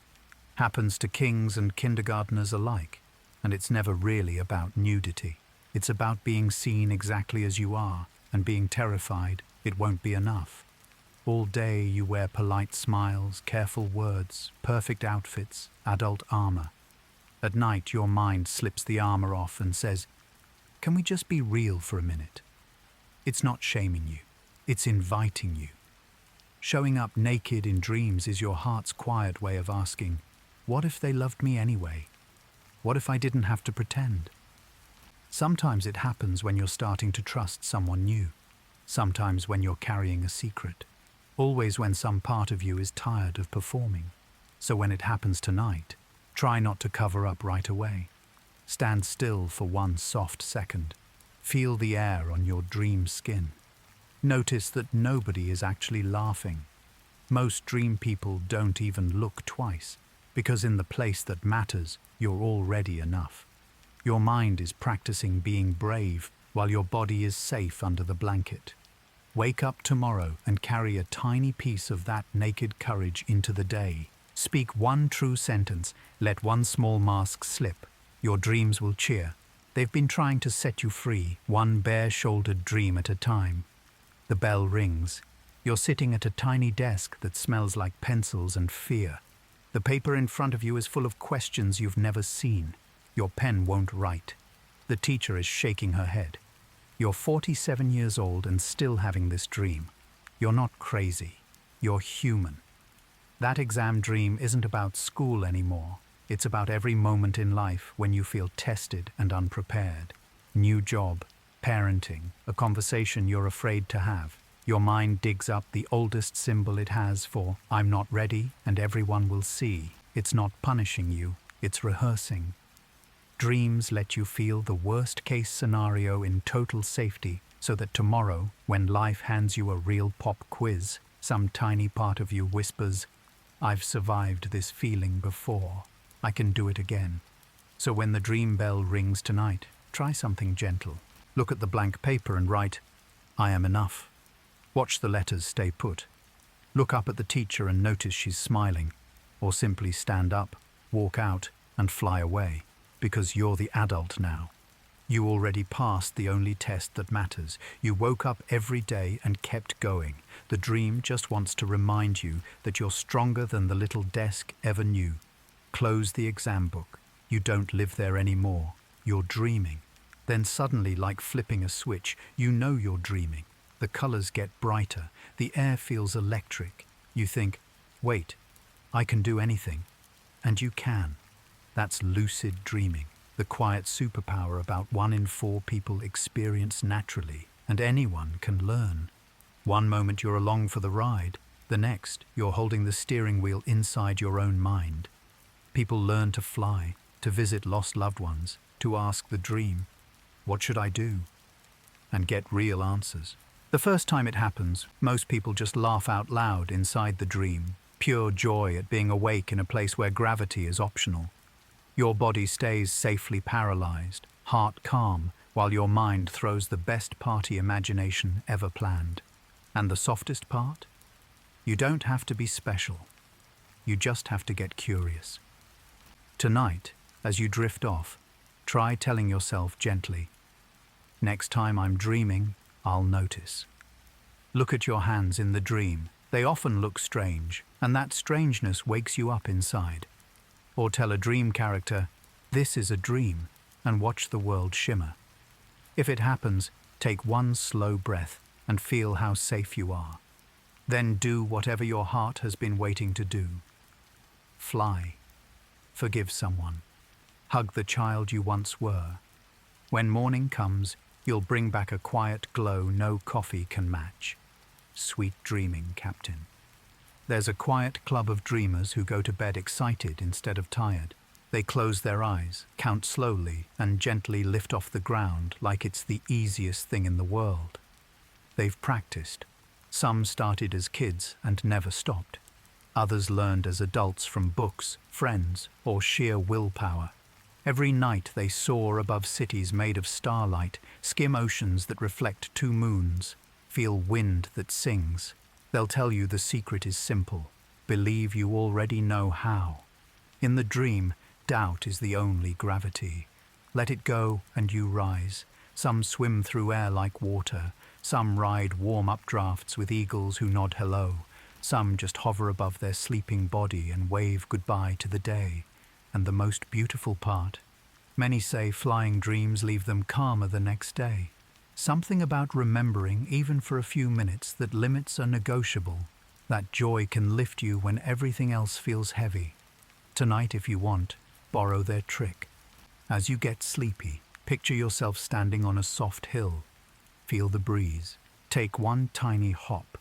Happens to kings and kindergartners alike, and it's never really about nudity. It's about being seen exactly as you are, and being terrified it won't be enough. All day you wear polite smiles, careful words, perfect outfits, adult armor. At night your mind slips the armor off and says, can we just be real for a minute? It's not shaming you, it's inviting you. Showing up naked in dreams is your heart's quiet way of asking, what if they loved me anyway? What if I didn't have to pretend? Sometimes it happens when you're starting to trust someone new. Sometimes when you're carrying a secret. Always when some part of you is tired of performing. So when it happens tonight, try not to cover up right away. Stand still for one soft second. Feel the air on your dream skin. Notice that nobody is actually laughing. Most dream people don't even look twice, because in the place that matters, you're already enough. Your mind is practicing being brave while your body is safe under the blanket. Wake up tomorrow and carry a tiny piece of that naked courage into the day. Speak one true sentence, let one small mask slip. Your dreams will cheer. They've been trying to set you free, one bare-shouldered dream at a time. The bell rings. You're sitting at a tiny desk that smells like pencils and fear. The paper in front of you is full of questions you've never seen. Your pen won't write. The teacher is shaking her head. You're 47 years old and still having this dream. You're not crazy. You're human. That exam dream isn't about school anymore. It's about every moment in life when you feel tested and unprepared. New job, parenting, a conversation you're afraid to have. Your mind digs up the oldest symbol it has for I'm not ready and everyone will see. It's not punishing you, it's rehearsing. Dreams let you feel the worst-case scenario in total safety so that tomorrow, when life hands you a real pop quiz, some tiny part of you whispers, I've survived this feeling before. I can do it again. So when the dream bell rings tonight, try something gentle. Look at the blank paper and write, I am enough. Watch the letters stay put. Look up at the teacher and notice she's smiling. Or simply stand up, walk out, and fly away. Because you're the adult now. You already passed the only test that matters. You woke up every day and kept going. The dream just wants to remind you that you're stronger than the little desk ever knew. Close the exam book. You don't live there anymore. You're dreaming. Then suddenly, like flipping a switch, you know you're dreaming. The colors get brighter, the air feels electric. You think, wait, I can do anything. And you can. That's lucid dreaming, the quiet superpower about 1 in 4 people experience naturally, and anyone can learn. One moment you're along for the ride, the next you're holding the steering wheel inside your own mind. People learn to fly, to visit lost loved ones, to ask the dream, what should I do? And get real answers. The first time it happens, most people just laugh out loud inside the dream, pure joy at being awake in a place where gravity is optional. Your body stays safely paralyzed, heart calm, while your mind throws the best party imagination ever planned. And the softest part? You don't have to be special. You just have to get curious. Tonight, as you drift off, try telling yourself gently, next time I'm dreaming, I'll notice. Look at your hands in the dream. They often look strange, and that strangeness wakes you up inside. Or tell a dream character, this is a dream, and watch the world shimmer. If it happens, take one slow breath and feel how safe you are. Then do whatever your heart has been waiting to do. Fly. Forgive someone. Hug the child you once were. When morning comes, you'll bring back a quiet glow no coffee can match. Sweet dreaming, Captain. There's a quiet club of dreamers who go to bed excited instead of tired. They close their eyes, count slowly, and gently lift off the ground like it's the easiest thing in the world. They've practiced. Some started as kids and never stopped. Others learned as adults from books, friends, or sheer willpower. Every night they soar above cities made of starlight, skim oceans that reflect 2 moons, feel wind that sings. They'll tell you the secret is simple. Believe you already know how. In the dream, doubt is the only gravity. Let it go and you rise. Some swim through air like water. Some ride warm updrafts with eagles who nod hello. Some just hover above their sleeping body and wave goodbye to the day. And the most beautiful part, many say flying dreams leave them calmer the next day. Something about remembering, even for a few minutes, that limits are negotiable. That joy can lift you when everything else feels heavy. Tonight, if you want, borrow their trick. As you get sleepy, picture yourself standing on a soft hill. Feel the breeze. Take one tiny hop,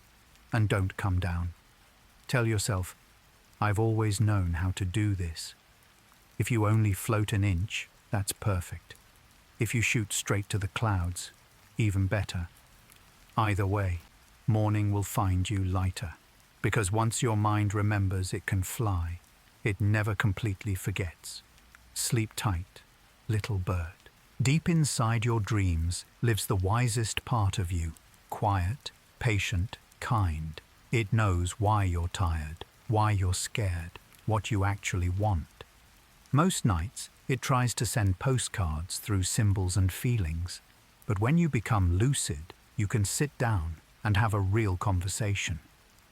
and don't come down. Tell yourself, I've always known how to do this. If you only float an inch, that's perfect. If you shoot straight to the clouds, even better. Either way, morning will find you lighter. Because once your mind remembers it can fly, it never completely forgets. Sleep tight, little bird. Deep inside your dreams lives the wisest part of you, quiet, patient, kind. It knows why you're tired, why you're scared, what you actually want. Most nights, it tries to send postcards through symbols and feelings. But when you become lucid, you can sit down and have a real conversation.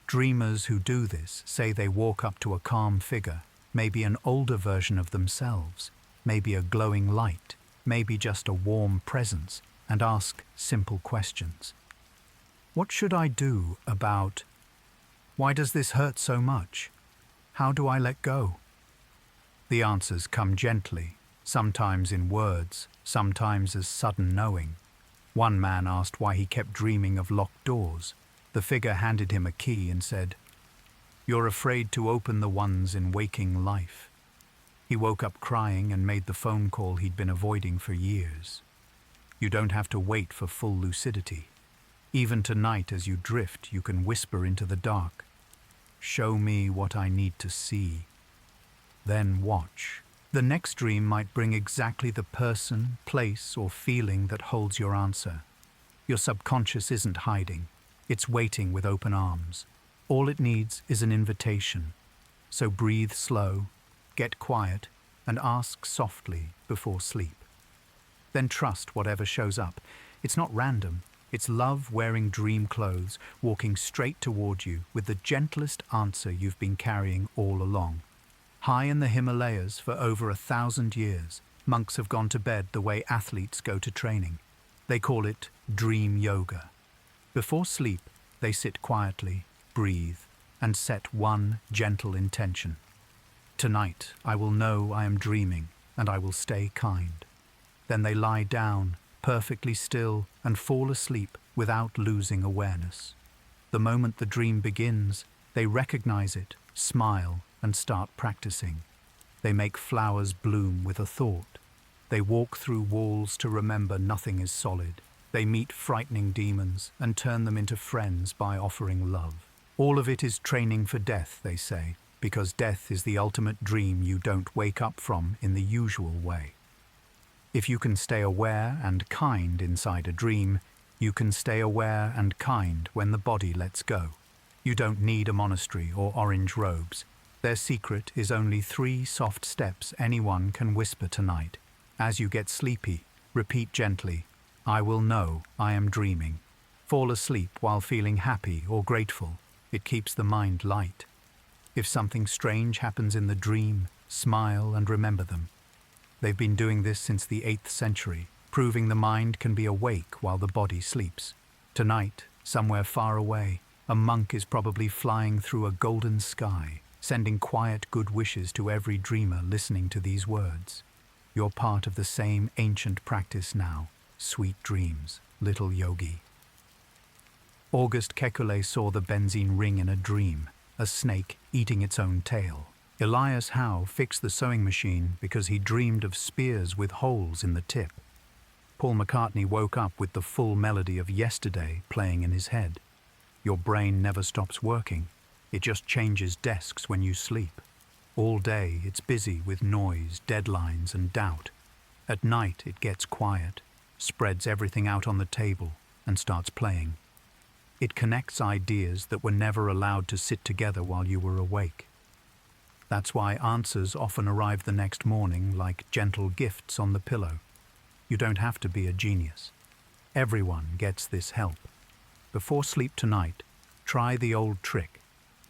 Dreamers who do this say they walk up to a calm figure, maybe an older version of themselves, maybe a glowing light, maybe just a warm presence, and ask simple questions. What should I do about? Why does this hurt so much? How do I let go? The answers come gently, sometimes in words, sometimes as sudden knowing. One man asked why he kept dreaming of locked doors. The figure handed him a key and said, "You're afraid to open the ones in waking life." He woke up crying and made the phone call he'd been avoiding for years. You don't have to wait for full lucidity. Even tonight as you drift, you can whisper into the dark, "Show me what I need to see." Then watch. The next dream might bring exactly the person, place, or feeling that holds your answer. Your subconscious isn't hiding. It's waiting with open arms. All it needs is an invitation. So breathe slow, get quiet, and ask softly before sleep. Then trust whatever shows up. It's not random. It's love wearing dream clothes, walking straight toward you with the gentlest answer you've been carrying all along. High in the Himalayas for over 1,000 years, Monks have gone to bed the way athletes go to training. They call it dream yoga. Before sleep, they sit quietly, breathe, and set one gentle intention. Tonight, I will know I am dreaming, and I will stay kind. Then they lie down, perfectly still, and fall asleep without losing awareness. The moment the dream begins, they recognize it, smile, and start practicing. They make flowers bloom with a thought. They walk through walls to remember nothing is solid. They meet frightening demons and turn them into friends by offering love. All of it is training for death, they say, because death is the ultimate dream you don't wake up from in the usual way. If you can stay aware and kind inside a dream, you can stay aware and kind when the body lets go. You don't need a monastery or orange robes. Their secret is only 3 soft steps anyone can whisper tonight. As you get sleepy, repeat gently, "I will know I am dreaming." Fall asleep while feeling happy or grateful. It keeps the mind light. If something strange happens in the dream, smile and remember them. They've been doing this since the 8th century, proving the mind can be awake while the body sleeps. Tonight, somewhere far away, a monk is probably flying through a golden sky, sending quiet good wishes to every dreamer listening to these words. You're part of the same ancient practice now. Sweet dreams, little yogi. August Kekule saw the benzene ring in a dream, a snake eating its own tail. Elias Howe fixed the sewing machine because he dreamed of spears with holes in the tip. Paul McCartney woke up with the full melody of Yesterday playing in his head. Your brain never stops working. It just changes desks when you sleep. All day it's busy with noise, deadlines, and doubt. At night it gets quiet, spreads everything out on the table, and starts playing. It connects ideas that were never allowed to sit together while you were awake. That's why answers often arrive the next morning like gentle gifts on the pillow. You don't have to be a genius. Everyone gets this help. Before sleep tonight, try the old trick.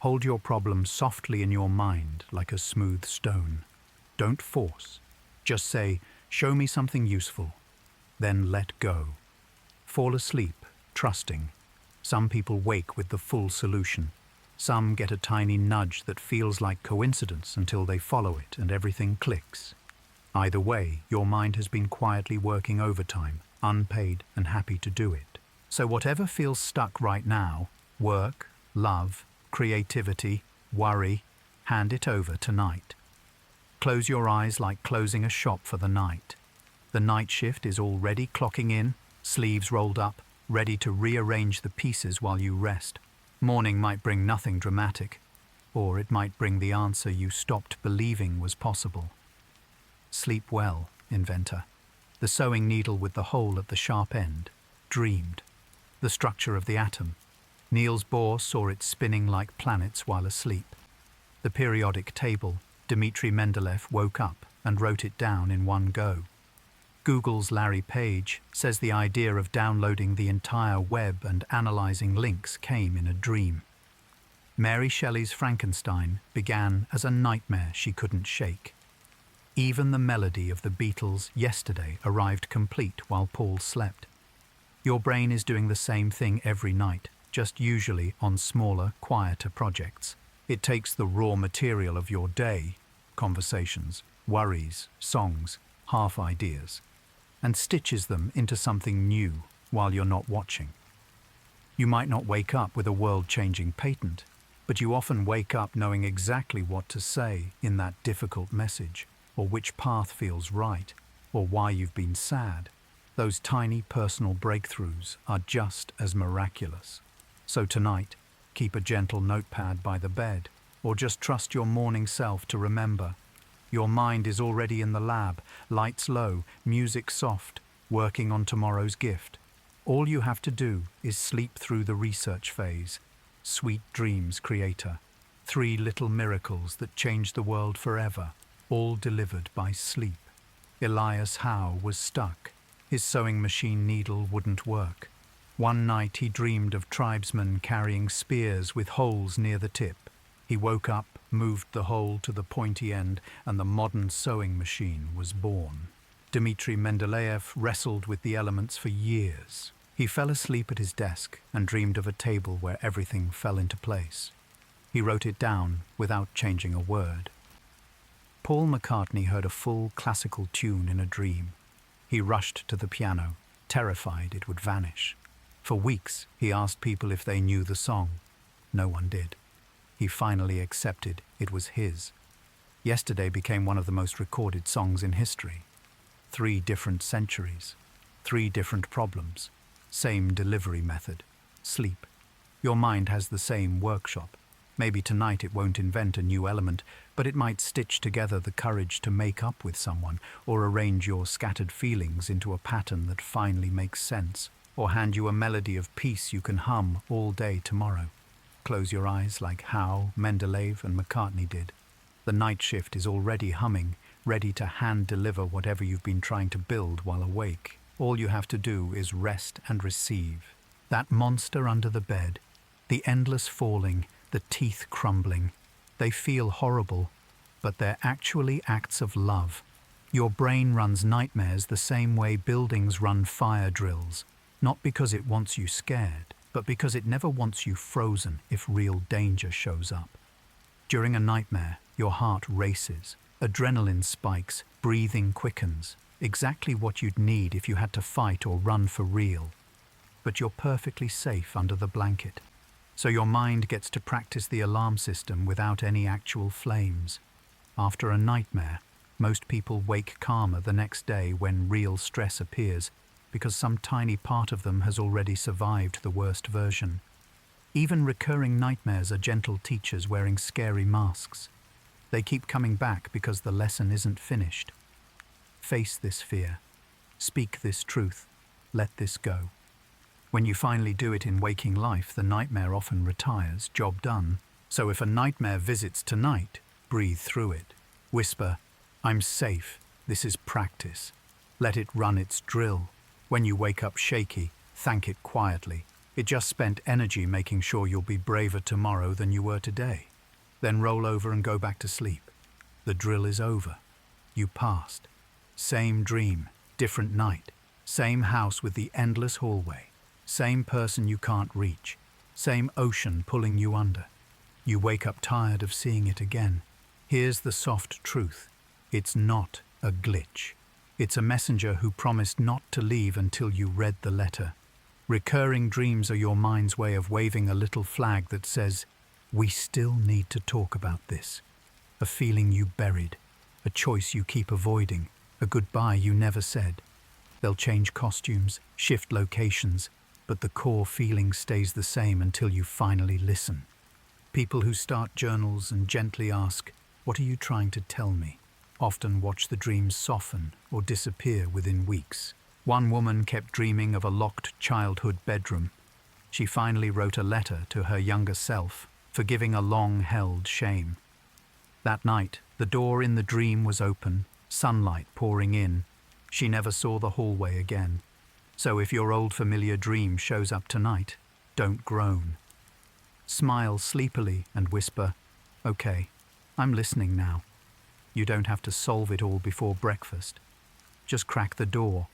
Hold your problem softly in your mind like a smooth stone. Don't force. Just say, "Show me something useful." Then let go. Fall asleep, trusting. Some people wake with the full solution. Some get a tiny nudge that feels like coincidence until they follow it and everything clicks. Either way, your mind has been quietly working overtime, unpaid and happy to do it. So whatever feels stuck right now, work, love, creativity, worry, hand it over tonight. Close your eyes like closing a shop for the night. The night shift is already clocking in, sleeves rolled up, ready to rearrange the pieces while you rest. Morning might bring nothing dramatic, or it might bring the answer you stopped believing was possible. Sleep well, inventor. The sewing needle with the hole at the sharp end. Dreamed. The structure of the atom. Niels Bohr saw it spinning like planets while asleep. The periodic table. Dmitri Mendeleev woke up and wrote it down in one go. Google's Larry Page says the idea of downloading the entire web and analyzing links came in a dream. Mary Shelley's Frankenstein began as a nightmare she couldn't shake. Even the melody of the Beatles' Yesterday arrived complete while Paul slept. Your brain is doing the same thing every night, just usually on smaller, quieter projects. It takes the raw material of your day, conversations, worries, songs, half ideas, and stitches them into something new while you're not watching. You might not wake up with a world-changing patent, but you often wake up knowing exactly what to say in that difficult message, or which path feels right, or why you've been sad. Those tiny personal breakthroughs are just as miraculous. So tonight, keep a gentle notepad by the bed, or just trust your morning self to remember. Your mind is already in the lab, lights low, music soft, working on tomorrow's gift. All you have to do is sleep through the research phase. Sweet dreams, creator. 3 little miracles that change the world forever, all delivered by sleep. Elias Howe was stuck. His sewing machine needle wouldn't work. One night he dreamed of tribesmen carrying spears with holes near the tip. He woke up, moved the hole to the pointy end, and the modern sewing machine was born. Dmitri Mendeleev wrestled with the elements for years. He fell asleep at his desk and dreamed of a table where everything fell into place. He wrote it down without changing a word. Paul McCartney heard a full classical tune in a dream. He rushed to the piano, terrified it would vanish. For weeks, he asked people if they knew the song. No one did. He finally accepted it was his. Yesterday became one of the most recorded songs in history. 3 different centuries, 3 different problems, same delivery method, sleep. Your mind has the same workshop. Maybe tonight it won't invent a new element, but it might stitch together the courage to make up with someone, or arrange your scattered feelings into a pattern that finally makes sense, or hand you a melody of peace you can hum all day tomorrow. Close your eyes like Howe, Mendeleev and McCartney did. The night shift is already humming, ready to hand-deliver whatever you've been trying to build while awake. All you have to do is rest and receive. That monster under the bed, the endless falling, the teeth crumbling, they feel horrible, but they're actually acts of love. Your brain runs nightmares the same way buildings run fire drills, not because it wants you scared, but because it never wants you frozen if real danger shows up. During a nightmare, your heart races, adrenaline spikes, breathing quickens, exactly what you'd need if you had to fight or run for real. But you're perfectly safe under the blanket. So your mind gets to practice the alarm system without any actual flames. After a nightmare, most people wake calmer the next day when real stress appears, because some tiny part of them has already survived the worst version. Even recurring nightmares are gentle teachers wearing scary masks. They keep coming back because the lesson isn't finished. Face this fear. Speak this truth. Let this go. When you finally do it in waking life, the nightmare often retires, job done. So if a nightmare visits tonight, breathe through it. Whisper, "I'm safe. This is practice." Let it run its drill. When you wake up shaky, thank it quietly. It just spent energy making sure you'll be braver tomorrow than you were today. Then roll over and go back to sleep. The drill is over. You passed. Same dream, different night. Same house with the endless hallway. Same person you can't reach. Same ocean pulling you under. You wake up tired of seeing it again. Here's the soft truth. It's not a glitch. It's a messenger who promised not to leave until you read the letter. Recurring dreams are your mind's way of waving a little flag that says, "We still need to talk about this." A feeling you buried, a choice you keep avoiding, a goodbye you never said. They'll change costumes, shift locations, but the core feeling stays the same until you finally listen. People who start journals and gently ask, "What are you trying to tell me?" often watch the dreams soften or disappear within weeks. One woman kept dreaming of a locked childhood bedroom. She finally wrote a letter to her younger self, forgiving a long-held shame. That night, the door in the dream was open, sunlight pouring in. She never saw the hallway again. So if your old familiar dream shows up tonight, don't groan. Smile sleepily and whisper, "Okay, I'm listening now." You don't have to solve it all before breakfast. Just crack the door.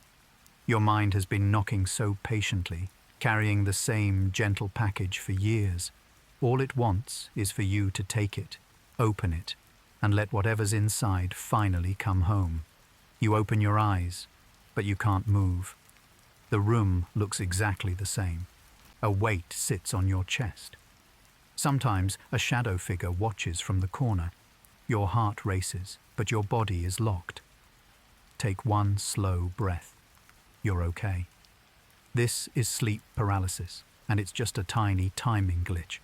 Your mind has been knocking so patiently, carrying the same gentle package for years. All it wants is for you to take it, open it, and let whatever's inside finally come home. You open your eyes, but you can't move. The room looks exactly the same. A weight sits on your chest. Sometimes a shadow figure watches from the corner. Your heart races, but your body is locked. Take one slow breath. You're okay. This is sleep paralysis, and it's just a tiny timing glitch.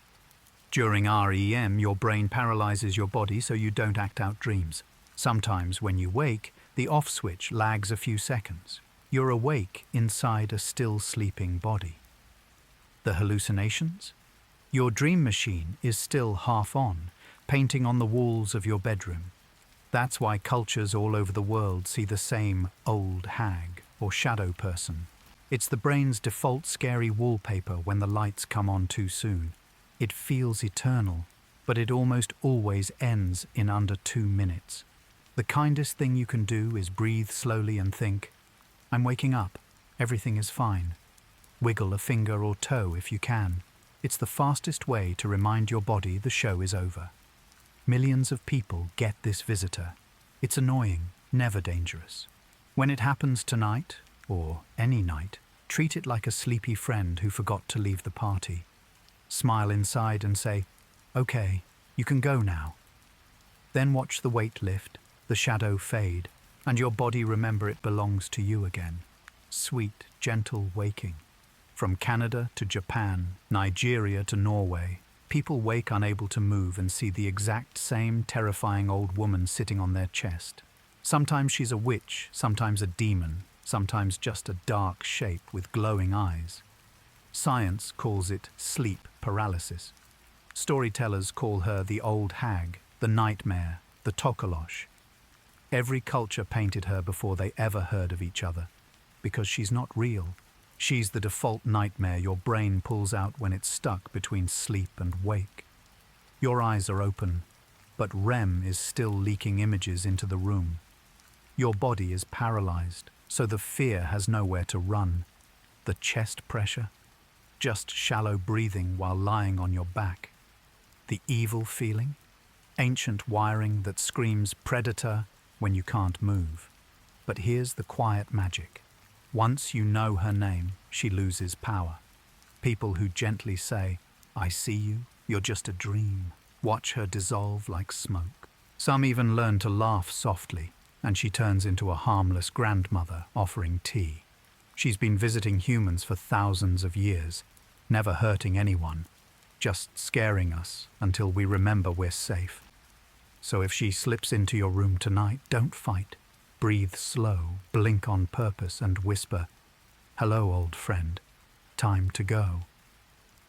During REM, your brain paralyzes your body so you don't act out dreams. Sometimes when you wake, the off switch lags a few seconds. You're awake inside a still sleeping body. The hallucinations? Your dream machine is still half on, painting on the walls of your bedroom. That's why cultures all over the world see the same old hag or shadow person. It's the brain's default scary wallpaper when the lights come on too soon. It feels eternal, but it almost always ends in under 2 minutes. The kindest thing you can do is breathe slowly and think, I'm waking up, everything is fine. Wiggle a finger or toe if you can. It's the fastest way to remind your body the show is over. Millions of people get this visitor. It's annoying, never dangerous. When it happens tonight, or any night, treat it like a sleepy friend who forgot to leave the party. Smile inside and say, okay, you can go now. Then watch the weight lift, the shadow fade, and your body remember it belongs to you again. Sweet, gentle waking. From Canada to Japan, Nigeria to Norway, people wake unable to move and see the exact same terrifying old woman sitting on their chest. Sometimes she's a witch, sometimes a demon, sometimes just a dark shape with glowing eyes. Science calls it sleep paralysis. Storytellers call her the old hag, the nightmare, the tokolosh. Every culture painted her before they ever heard of each other, because she's not real. She's the default nightmare your brain pulls out when it's stuck between sleep and wake. Your eyes are open, but REM is still leaking images into the room. Your body is paralyzed, so the fear has nowhere to run. The chest pressure, just shallow breathing while lying on your back. The evil feeling, ancient wiring that screams predator when you can't move. But here's the quiet magic. Once you know her name, she loses power. People who gently say, I see you, you're just a dream. Watch her dissolve like smoke. Some even learn to laugh softly, and she turns into a harmless grandmother offering tea. She's been visiting humans for thousands of years, never hurting anyone, just scaring us until we remember we're safe. So if she slips into your room tonight, don't fight. Breathe slow, blink on purpose, and whisper, hello, old friend, time to go.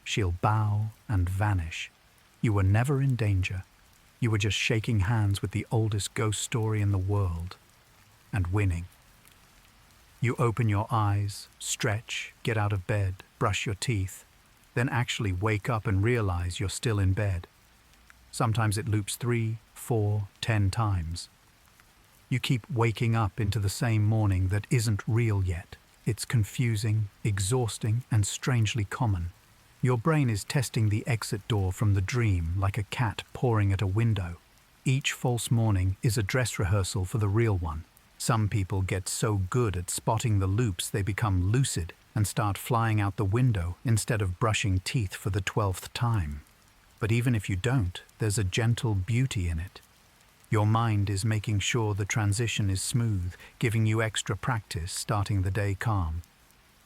She'll bow and vanish. You were never in danger. You were just shaking hands with the oldest ghost story in the world, and winning. You open your eyes, stretch, get out of bed, brush your teeth, then actually wake up and realize you're still in bed. Sometimes it loops 3, 4, 10 times. You keep waking up into the same morning that isn't real yet. It's confusing, exhausting, and strangely common. Your brain is testing the exit door from the dream like a cat pawing at a window. Each false morning is a dress rehearsal for the real one. Some people get so good at spotting the loops they become lucid and start flying out the window instead of brushing teeth for the 12th time. But even if you don't, there's a gentle beauty in it. Your mind is making sure the transition is smooth, giving you extra practice starting the day calm.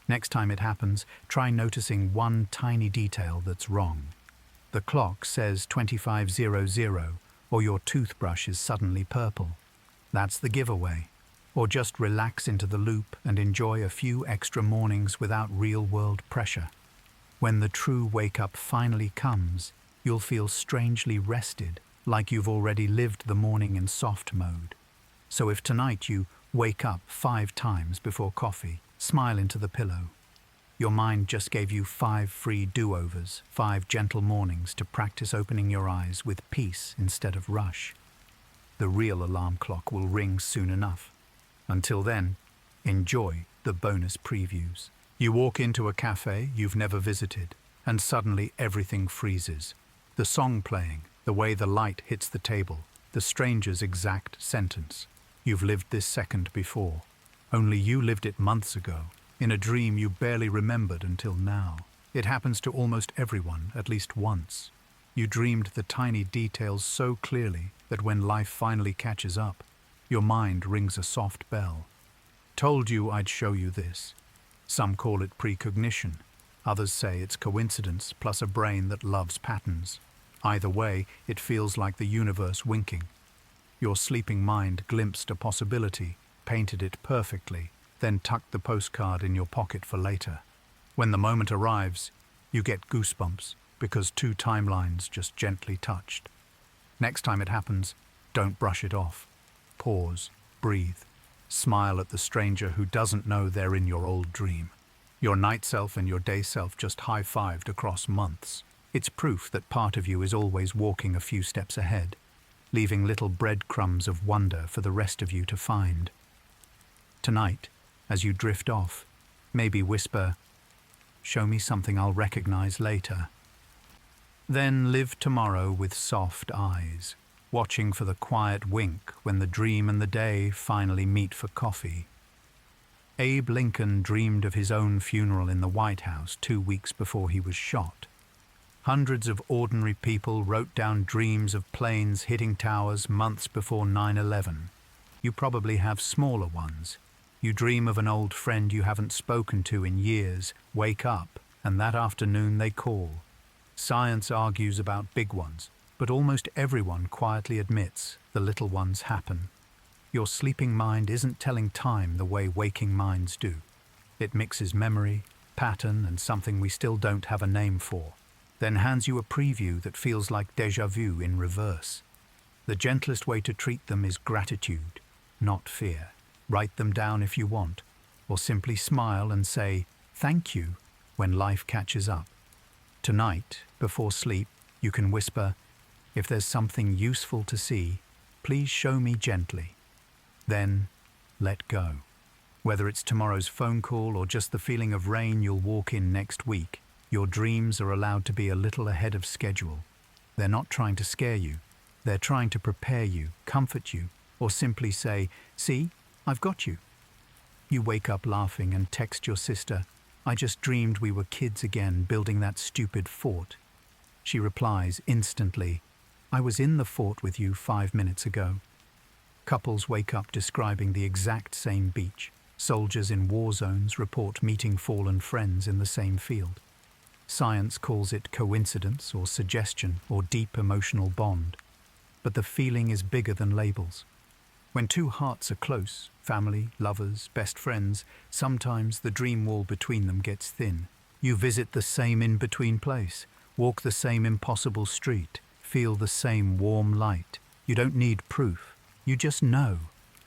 Next time it happens, try noticing one tiny detail that's wrong. The clock says 25:00, or your toothbrush is suddenly purple. That's the giveaway. Or just relax into the loop and enjoy a few extra mornings without real-world pressure. When the true wake-up finally comes, you'll feel strangely rested, like you've already lived the morning in soft mode. So if tonight you wake up 5 times before coffee, smile into the pillow. Your mind just gave you 5 free do-overs, 5 gentle mornings to practice opening your eyes with peace instead of rush. The real alarm clock will ring soon enough. Until then, enjoy the bonus previews. You walk into a cafe you've never visited, and suddenly everything freezes. The song playing, the way the light hits the table, the stranger's exact sentence. You've lived this second before. Only you lived it months ago, in a dream you barely remembered until now. It happens to almost everyone, at least once. You dreamed the tiny details so clearly that when life finally catches up, your mind rings a soft bell. Told you I'd show you this. Some call it precognition. Others say it's coincidence plus a brain that loves patterns. Either way, it feels like the universe winking. Your sleeping mind glimpsed a possibility, painted it perfectly, then tucked the postcard in your pocket for later. When the moment arrives, you get goosebumps because 2 timelines just gently touched. Next time it happens, don't brush it off. Pause, breathe, smile at the stranger who doesn't know they're in your old dream. Your night self and your day self just high-fived across months. It's proof that part of you is always walking a few steps ahead. leaving little breadcrumbs of wonder for the rest of you to find. Tonight, as you drift off, maybe whisper, "Show me something I'll recognize later." Then live tomorrow with soft eyes, watching for the quiet wink when the dream and the day finally meet for coffee. Abe Lincoln dreamed of his own funeral in the White House 2 weeks before he was shot. Hundreds of ordinary people wrote down dreams of planes hitting towers months before 9/11. You probably have smaller ones. You dream of an old friend you haven't spoken to in years, wake up, and that afternoon they call. Science argues about big ones, but almost everyone quietly admits the little ones happen. Your sleeping mind isn't telling time the way waking minds do. It mixes memory, pattern, and something we still don't have a name for, then hands you a preview that feels like déjà vu in reverse. The gentlest way to treat them is gratitude, not fear. Write them down if you want, or simply smile and say, "Thank you," when life catches up. Tonight, before sleep, you can whisper, "If there's something useful to see, please show me gently." Then, let go. Whether it's tomorrow's phone call or just the feeling of rain you'll walk in next week, your dreams are allowed to be a little ahead of schedule. They're not trying to scare you. They're trying to prepare you, comfort you, or simply say, "See, I've got you." You wake up laughing and text your sister, "I just dreamed we were kids again building that stupid fort." She replies instantly, "I was in the fort with you 5 minutes ago." Couples wake up describing the exact same beach. Soldiers in war zones report meeting fallen friends in the same field. Science calls it coincidence or suggestion or deep emotional bond. But the feeling is bigger than labels. When two hearts are close, family, lovers, best friends, sometimes the dream wall between them gets thin. You visit the same in-between place, walk the same impossible street, feel the same warm light. You don't need proof. You just know.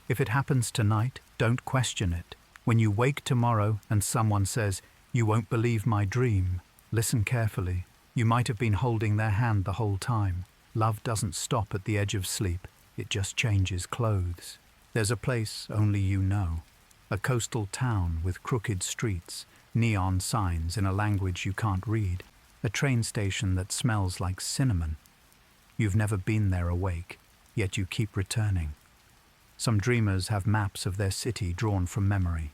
If it happens tonight, don't question it. When you wake tomorrow and someone says, "You won't believe my dream," listen carefully. You might have been holding their hand the whole time. Love doesn't stop at the edge of sleep. It just changes clothes. There's a place only you know. A coastal town with crooked streets, neon signs in a language you can't read. A train station that smells like cinnamon. You've never been there awake, yet you keep returning. Some dreamers have maps of their city drawn from memory.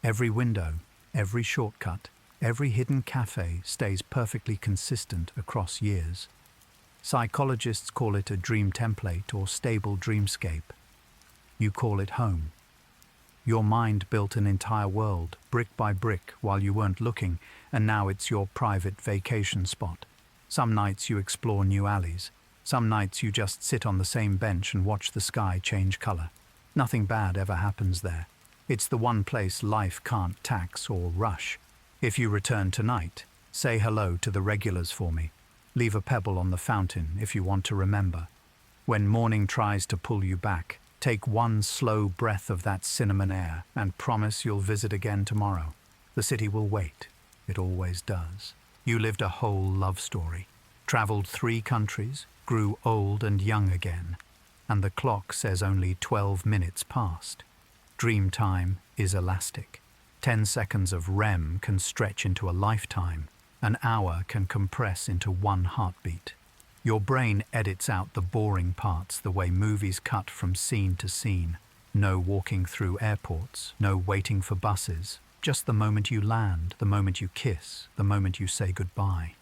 Every window, every shortcut, every hidden cafe stays perfectly consistent across years. Psychologists call it a dream template or stable dreamscape. You call it home. Your mind built an entire world, brick by brick, while you weren't looking, and now it's your private vacation spot. Some nights you explore new alleys. Some nights you just sit on the same bench and watch the sky change color. Nothing bad ever happens there. It's the one place life can't tax or rush. If you return tonight, say hello to the regulars for me. Leave a pebble on the fountain if you want to remember. When morning tries to pull you back, take one slow breath of that cinnamon air and promise you'll visit again tomorrow. The city will wait. It always does. You lived a whole love story, traveled 3 countries, grew old and young again, and the clock says only 12 minutes passed. Dream time is elastic. 10 seconds of REM can stretch into a lifetime. An hour can compress into one heartbeat. Your brain edits out the boring parts the way movies cut from scene to scene. No walking through airports, no waiting for buses, just the moment you land, the moment you kiss, the moment you say goodbye.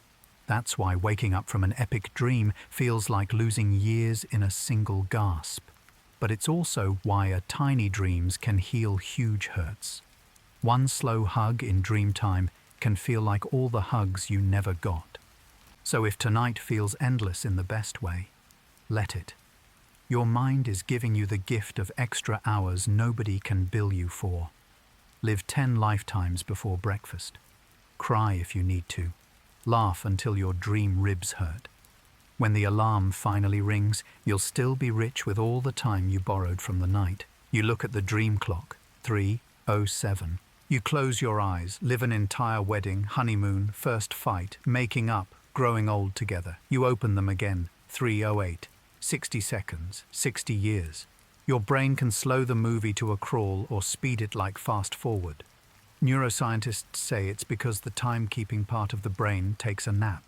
That's why waking up from an epic dream feels like losing years in a single gasp. But it's also why a tiny dreams can heal huge hurts. One slow hug in dream time can feel like all the hugs you never got. So if tonight feels endless in the best way, let it. Your mind is giving you the gift of extra hours nobody can bill you for. Live 10 lifetimes before breakfast. Cry if you need to. Laugh until your dream ribs hurt. When the alarm finally rings, you'll still be rich with all the time you borrowed from the night. You look at the dream clock, 3:07. You close your eyes, live an entire wedding, honeymoon, first fight, making up, growing old together. You open them again, 3:08. 60 seconds, 60 years. Your brain can slow the movie to a crawl or speed it like fast forward. Neuroscientists say it's because the timekeeping part of the brain takes a nap.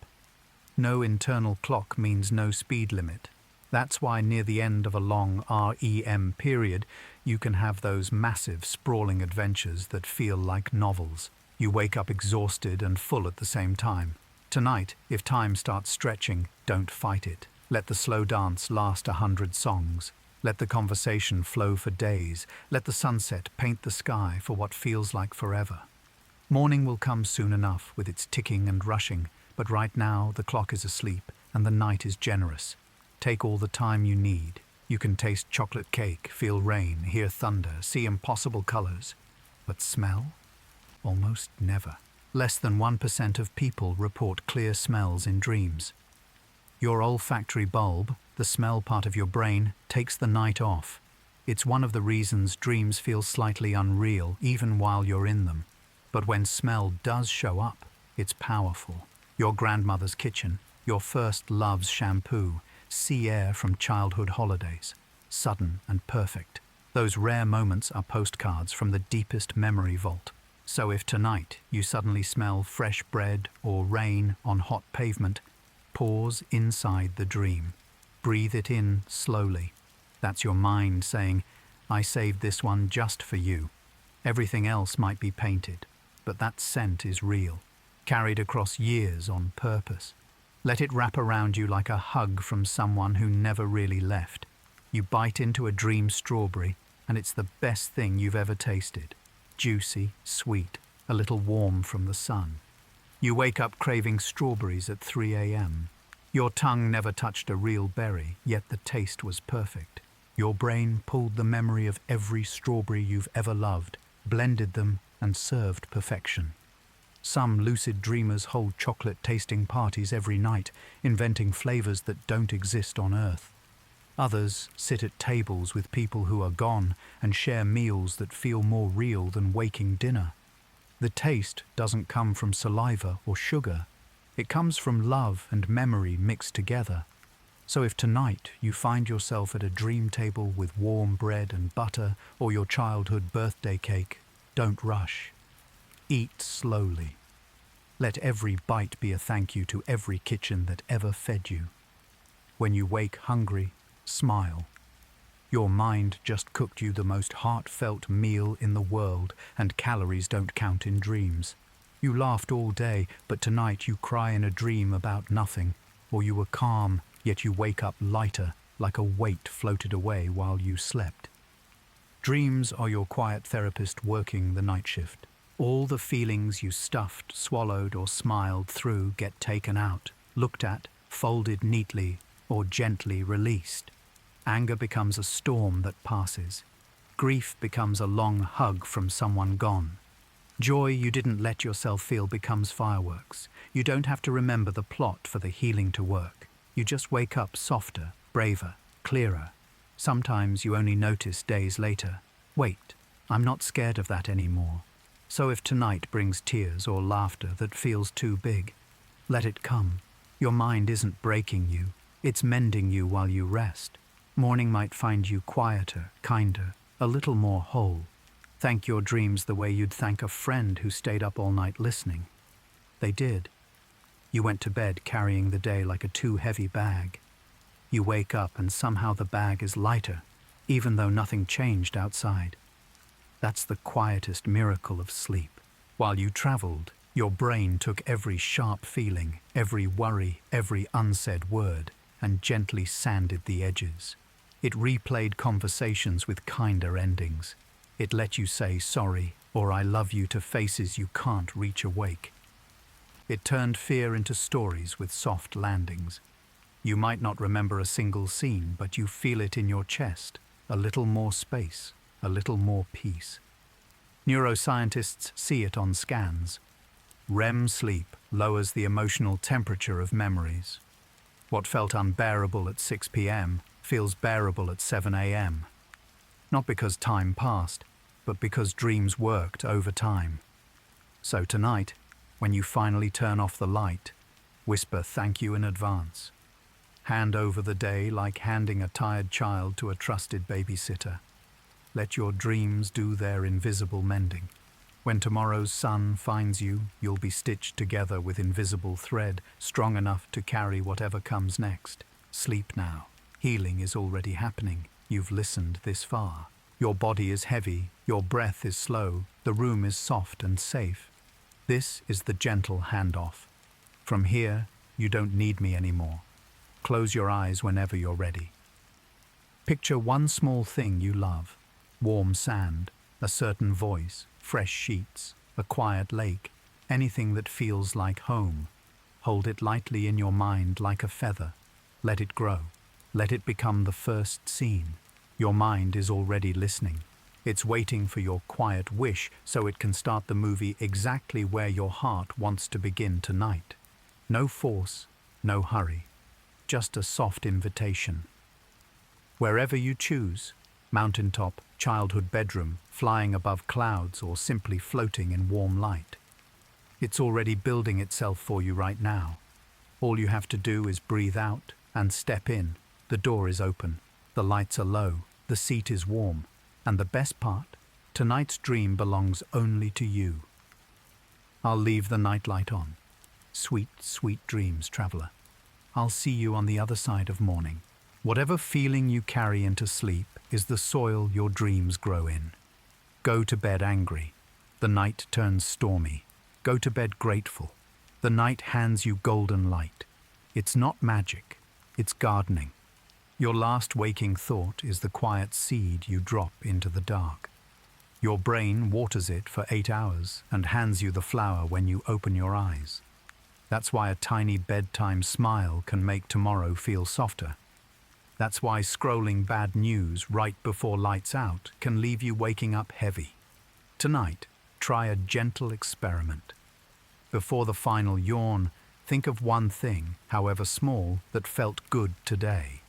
No internal clock means no speed limit. That's why near the end of a long REM period, you can have those massive, sprawling adventures that feel like novels. You wake up exhausted and full at the same time. Tonight, if time starts stretching, don't fight it. Let the slow dance last 100 songs. Let the conversation flow for days. Let the sunset paint the sky for what feels like forever. Morning will come soon enough with its ticking and rushing, but right now the clock is asleep and the night is generous. Take all the time you need. You can taste chocolate cake, feel rain, hear thunder, see impossible colors. But smell? Almost never. Less than 1% of people report clear smells in dreams. Your olfactory bulb, the smell part of your brain, takes the night off. It's one of the reasons dreams feel slightly unreal even while you're in them. But when smell does show up, it's powerful. Your grandmother's kitchen, your first love's shampoo, sea air from childhood holidays. Sudden and perfect. Those rare moments are postcards from the deepest memory vault. So if tonight you suddenly smell fresh bread or rain on hot pavement, pause inside the dream. Breathe it in slowly. That's your mind saying, I saved this one just for you. Everything else might be painted, but that scent is real, carried across years on purpose. Let it wrap around you like a hug from someone who never really left. You bite into a dream strawberry, and it's the best thing you've ever tasted. Juicy, sweet, a little warm from the sun. You wake up craving strawberries at 3 a.m. Your tongue never touched a real berry, yet the taste was perfect. Your brain pulled the memory of every strawberry you've ever loved, blended them, and served perfection. Some lucid dreamers hold chocolate tasting parties every night, inventing flavors that don't exist on Earth. Others sit at tables with people who are gone and share meals that feel more real than waking dinner. The taste doesn't come from saliva or sugar. It comes from love and memory mixed together. So if tonight you find yourself at a dream table with warm bread and butter or your childhood birthday cake, don't rush. Eat slowly. Let every bite be a thank you to every kitchen that ever fed you. When you wake hungry, smile. Your mind just cooked you the most heartfelt meal in the world, and calories don't count in dreams. You laughed all day, but tonight you cry in a dream about nothing, or you were calm, yet you wake up lighter, like a weight floated away while you slept. Dreams are your quiet therapist working the night shift. All the feelings you stuffed, swallowed, or smiled through get taken out, looked at, folded neatly, or gently released. Anger becomes a storm that passes. Grief becomes a long hug from someone gone. Joy you didn't let yourself feel becomes fireworks. You don't have to remember the plot for the healing to work. You just wake up softer, braver, clearer. Sometimes you only notice days later. Wait, I'm not scared of that anymore. So if tonight brings tears or laughter that feels too big, let it come. Your mind isn't breaking you. It's mending you while you rest. Morning might find you quieter, kinder, a little more whole. Thank your dreams the way you'd thank a friend who stayed up all night listening. They did. You went to bed carrying the day like a too heavy bag. You wake up and somehow the bag is lighter, even though nothing changed outside. That's the quietest miracle of sleep. While you traveled, your brain took every sharp feeling, every worry, every unsaid word, and gently sanded the edges. It replayed conversations with kinder endings. It let you say sorry or I love you to faces you can't reach awake. It turned fear into stories with soft landings. You might not remember a single scene, but you feel it in your chest. A little more space, a little more peace. Neuroscientists see it on scans. REM sleep lowers the emotional temperature of memories. What felt unbearable at 6 p.m. feels bearable at 7 a.m. Not because time passed, but because dreams worked over time. So tonight, when you finally turn off the light, whisper thank you in advance. Hand over the day like handing a tired child to a trusted babysitter. Let your dreams do their invisible mending. When tomorrow's sun finds you, you'll be stitched together with invisible thread, strong enough to carry whatever comes next. Sleep now. Healing is already happening. You've listened this far. Your body is heavy, your breath is slow, the room is soft and safe. This is the gentle handoff. From here, you don't need me anymore. Close your eyes whenever you're ready. Picture one small thing you love. Warm sand, a certain voice, fresh sheets, a quiet lake, anything that feels like home. Hold it lightly in your mind like a feather. Let it grow. Let it become the first scene. Your mind is already listening. It's waiting for your quiet wish so it can start the movie exactly where your heart wants to begin tonight. No force, no hurry. Just a soft invitation. Wherever you choose, mountaintop, childhood bedroom, flying above clouds, or simply floating in warm light. It's already building itself for you right now. All you have to do is breathe out and step in. The door is open, the lights are low, the seat is warm, and the best part, tonight's dream belongs only to you. I'll leave the nightlight on. Sweet, sweet dreams, traveler. I'll see you on the other side of morning. Whatever feeling you carry into sleep is the soil your dreams grow in. Go to bed angry. The night turns stormy. Go to bed grateful. The night hands you golden light. It's not magic, it's gardening. Your last waking thought is the quiet seed you drop into the dark. Your brain waters it for 8 hours and hands you the flower when you open your eyes. That's why a tiny bedtime smile can make tomorrow feel softer. That's why scrolling bad news right before lights out can leave you waking up heavy. Tonight, try a gentle experiment. Before the final yawn, think of one thing, however small, that felt good today.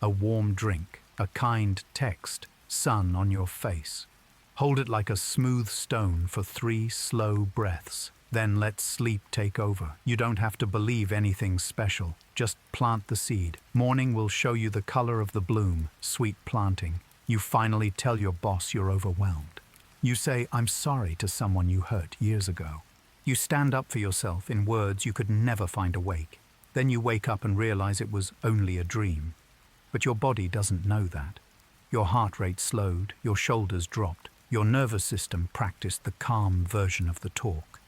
A warm drink, a kind text, sun on your face. Hold it like a smooth stone for 3 slow breaths. Then let sleep take over. You don't have to believe anything special. Just plant the seed. Morning will show you the color of the bloom, sweet planting. You finally tell your boss you're overwhelmed. You say, "I'm sorry" to someone you hurt years ago. You stand up for yourself in words you could never find awake. Then you wake up and realize it was only a dream. But your body doesn't know that. Your heart rate slowed, your shoulders dropped, your nervous system practiced the calm version of the talk.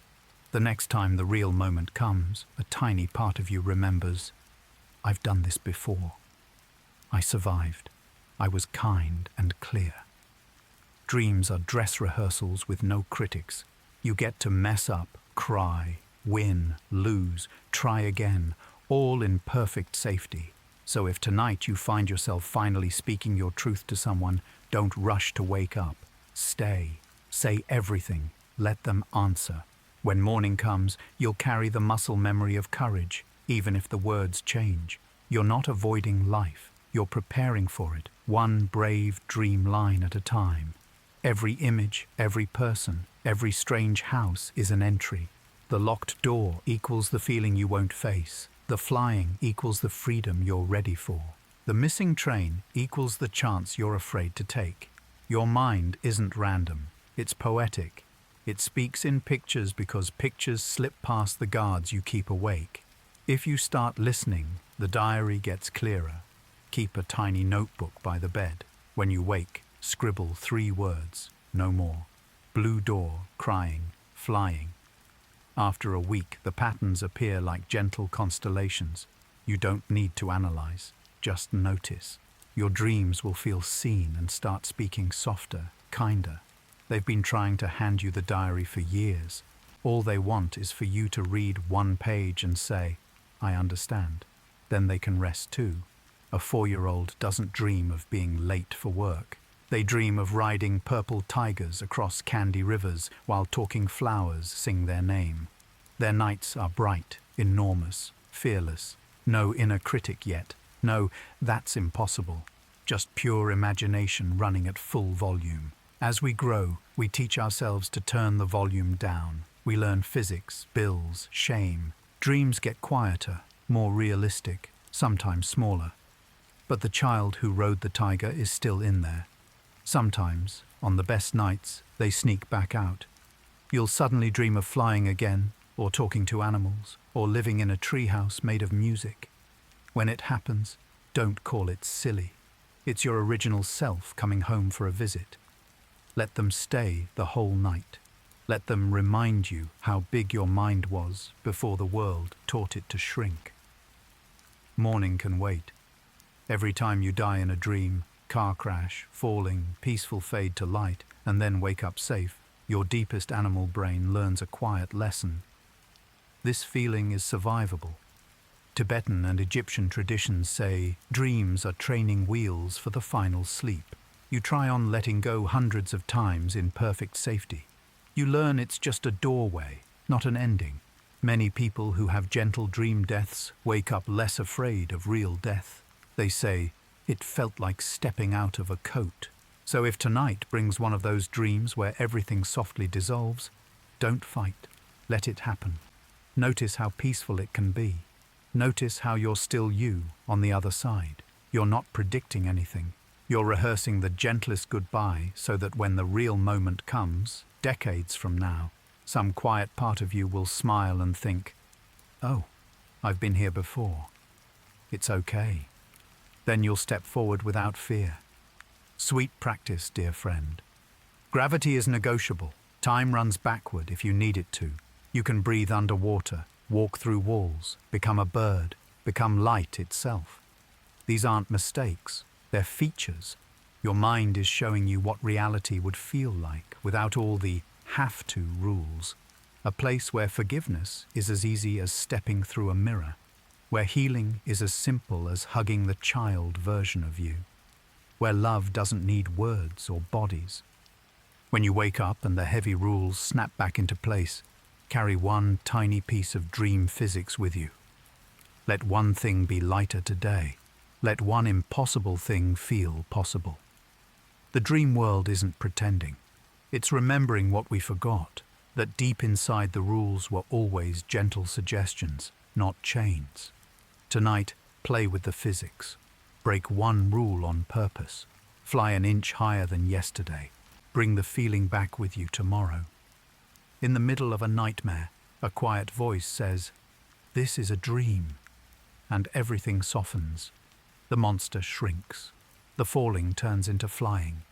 The next time the real moment comes, a tiny part of you remembers, "I've done this before. I survived. I was kind and clear." Dreams are dress rehearsals with no critics. You get to mess up, cry, win, lose, try again, all in perfect safety. So if tonight you find yourself finally speaking your truth to someone, don't rush to wake up. Stay. Say everything. Let them answer. When morning comes, you'll carry the muscle memory of courage, even if the words change. You're not avoiding life. You're preparing for it, one brave dream line at a time. Every image, every person, every strange house is an entry. The locked door equals the feeling you won't face. The flying equals the freedom you're ready for. The missing train equals the chance you're afraid to take. Your mind isn't random. It's poetic. It speaks in pictures because pictures slip past the guards you keep awake. If you start listening, the diary gets clearer. Keep a tiny notebook by the bed. When you wake, scribble 3 words, no more. Blue door, crying, flying. After a week, the patterns appear like gentle constellations. You don't need to analyze, just notice. Your dreams will feel seen and start speaking softer, kinder. They've been trying to hand you the diary for years. All they want is for you to read 1 page and say, "I understand." Then they can rest too. A 4-year-old doesn't dream of being late for work. They dream of riding purple tigers across candy rivers while talking flowers sing their name. Their nights are bright, enormous, fearless. No inner critic yet. No, that's impossible. Just pure imagination running at full volume. As we grow, we teach ourselves to turn the volume down. We learn physics, bills, shame. Dreams get quieter, more realistic. sometimes smaller. But the child who rode the tiger is still in there. Sometimes, on the best nights, they sneak back out. You'll suddenly dream of flying again, or talking to animals, or living in a treehouse made of music. When it happens, don't call it silly. It's your original self coming home for a visit. Let them stay the whole night. Let them remind you how big your mind was before the world taught it to shrink. Morning can wait. Every time you die in a dream, car crash, falling, peaceful fade to light, and then wake up safe, your deepest animal brain learns a quiet lesson. This feeling is survivable. Tibetan and Egyptian traditions say dreams are training wheels for the final sleep. You try on letting go hundreds of times in perfect safety. You learn it's just a doorway, not an ending. Many people who have gentle dream deaths wake up less afraid of real death. They say, it felt like stepping out of a coat. So if tonight brings one of those dreams where everything softly dissolves, don't fight. Let it happen. Notice how peaceful it can be. Notice how you're still you on the other side. You're not predicting anything. You're rehearsing the gentlest goodbye so that when the real moment comes, decades from now, some quiet part of you will smile and think, oh, I've been here before. It's okay. Then you'll step forward without fear. Sweet practice, dear friend. Gravity is negotiable. Time runs backward if you need it to. You can breathe underwater, walk through walls, become a bird, become light itself. These aren't mistakes, they're features. Your mind is showing you what reality would feel like without all the have-to rules. A place where forgiveness is as easy as stepping through a mirror, where healing is as simple as hugging the child version of you, where love doesn't need words or bodies. When you wake up and the heavy rules snap back into place, carry one tiny piece of dream physics with you. Let one thing be lighter today. Let one impossible thing feel possible. The dream world isn't pretending. It's remembering what we forgot, that deep inside the rules were always gentle suggestions, not chains. Tonight, play with the physics. Break one rule on purpose. Fly an inch higher than yesterday. Bring the feeling back with you tomorrow. In the middle of a nightmare, a quiet voice says, "This is a dream," and everything softens. The monster shrinks. The falling turns into flying.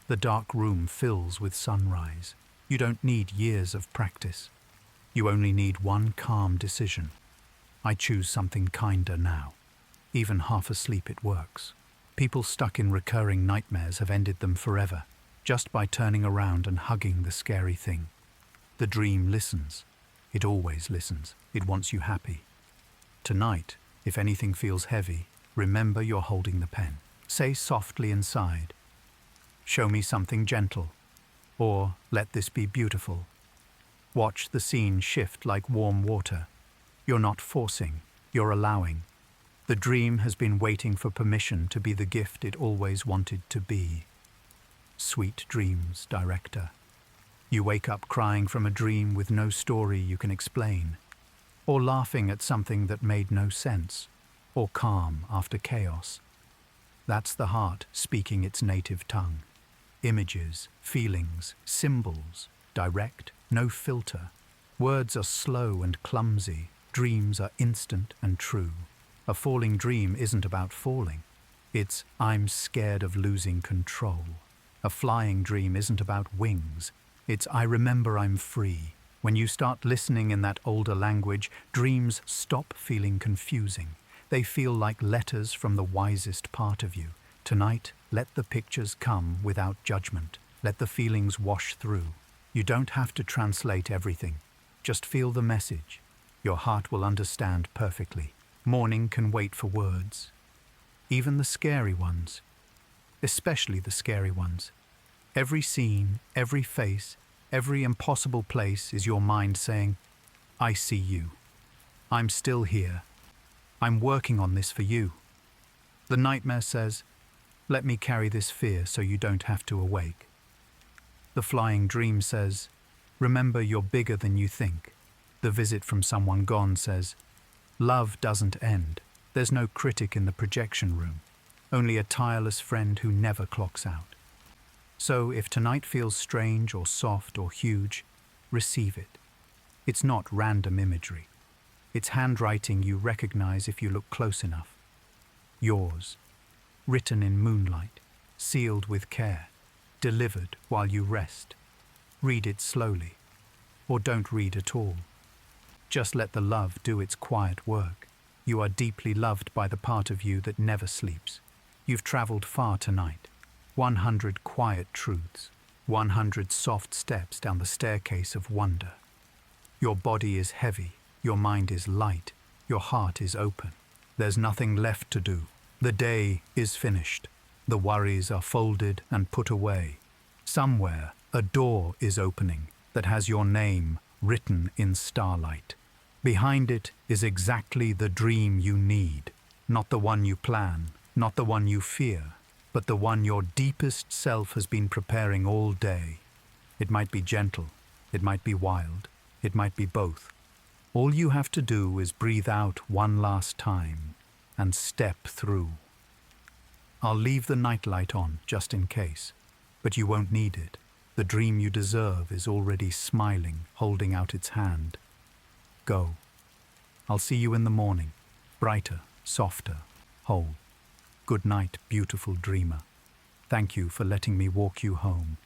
The dark room fills with sunrise. You don't need years of practice. You only need one calm decision. I choose something kinder now. Even half asleep it works. People stuck in recurring nightmares have ended them forever, just by turning around and hugging the scary thing. The dream listens. It always listens. It wants you happy. Tonight, if anything feels heavy, remember you're holding the pen. Say softly inside, "Show me something gentle," or "Let this be beautiful." Watch the scene shift like warm water. You're not forcing, you're allowing. The dream has been waiting for permission to be the gift it always wanted to be. Sweet dreams, director. You wake up crying from a dream with no story you can explain, or laughing at something that made no sense, or calm after chaos. That's the heart speaking its native tongue. Images, feelings, symbols, direct, no filter. Words are slow and clumsy. Dreams are instant and true. A falling dream isn't about falling. It's, "I'm scared of losing control." A flying dream isn't about wings. It's, "I remember I'm free." When you start listening in that older language, dreams stop feeling confusing. They feel like letters from the wisest part of you. Tonight, let the pictures come without judgment. Let the feelings wash through. You don't have to translate everything. Just feel the message. Your heart will understand perfectly. Morning can wait for words. Even the scary ones. Especially the scary ones. Every scene, every face, every impossible place is your mind saying, "I see you. I'm still here. I'm working on this for you." The nightmare says, "Let me carry this fear so you don't have to awake." The flying dream says, "Remember you're bigger than you think." The visit from someone gone says, "Love doesn't end. There's no critic in the projection room, only a tireless friend who never clocks out. So if tonight feels strange or soft or huge, receive it. It's not random imagery. It's handwriting you recognize if you look close enough. Yours, written in moonlight, sealed with care, delivered while you rest. Read it slowly, or don't read at all. Just let the love do its quiet work. You are deeply loved by the part of you that never sleeps. You've traveled far tonight. 100 quiet truths, 100 soft steps down the staircase of wonder. Your body is heavy, your mind is light, your heart is open. There's nothing left to do. The day is finished. The worries are folded and put away. Somewhere, a door is opening that has your name written in starlight. Behind it is exactly the dream you need, not the one you plan, not the one you fear, but the one your deepest self has been preparing all day. It might be gentle, it might be wild, it might be both. All you have to do is breathe out one last time and step through. I'll leave the nightlight on just in case, but you won't need it. The dream you deserve is already smiling, holding out its hand. Go. I'll see you in the morning, brighter, softer, whole. Good night, beautiful dreamer. Thank you for letting me walk you home.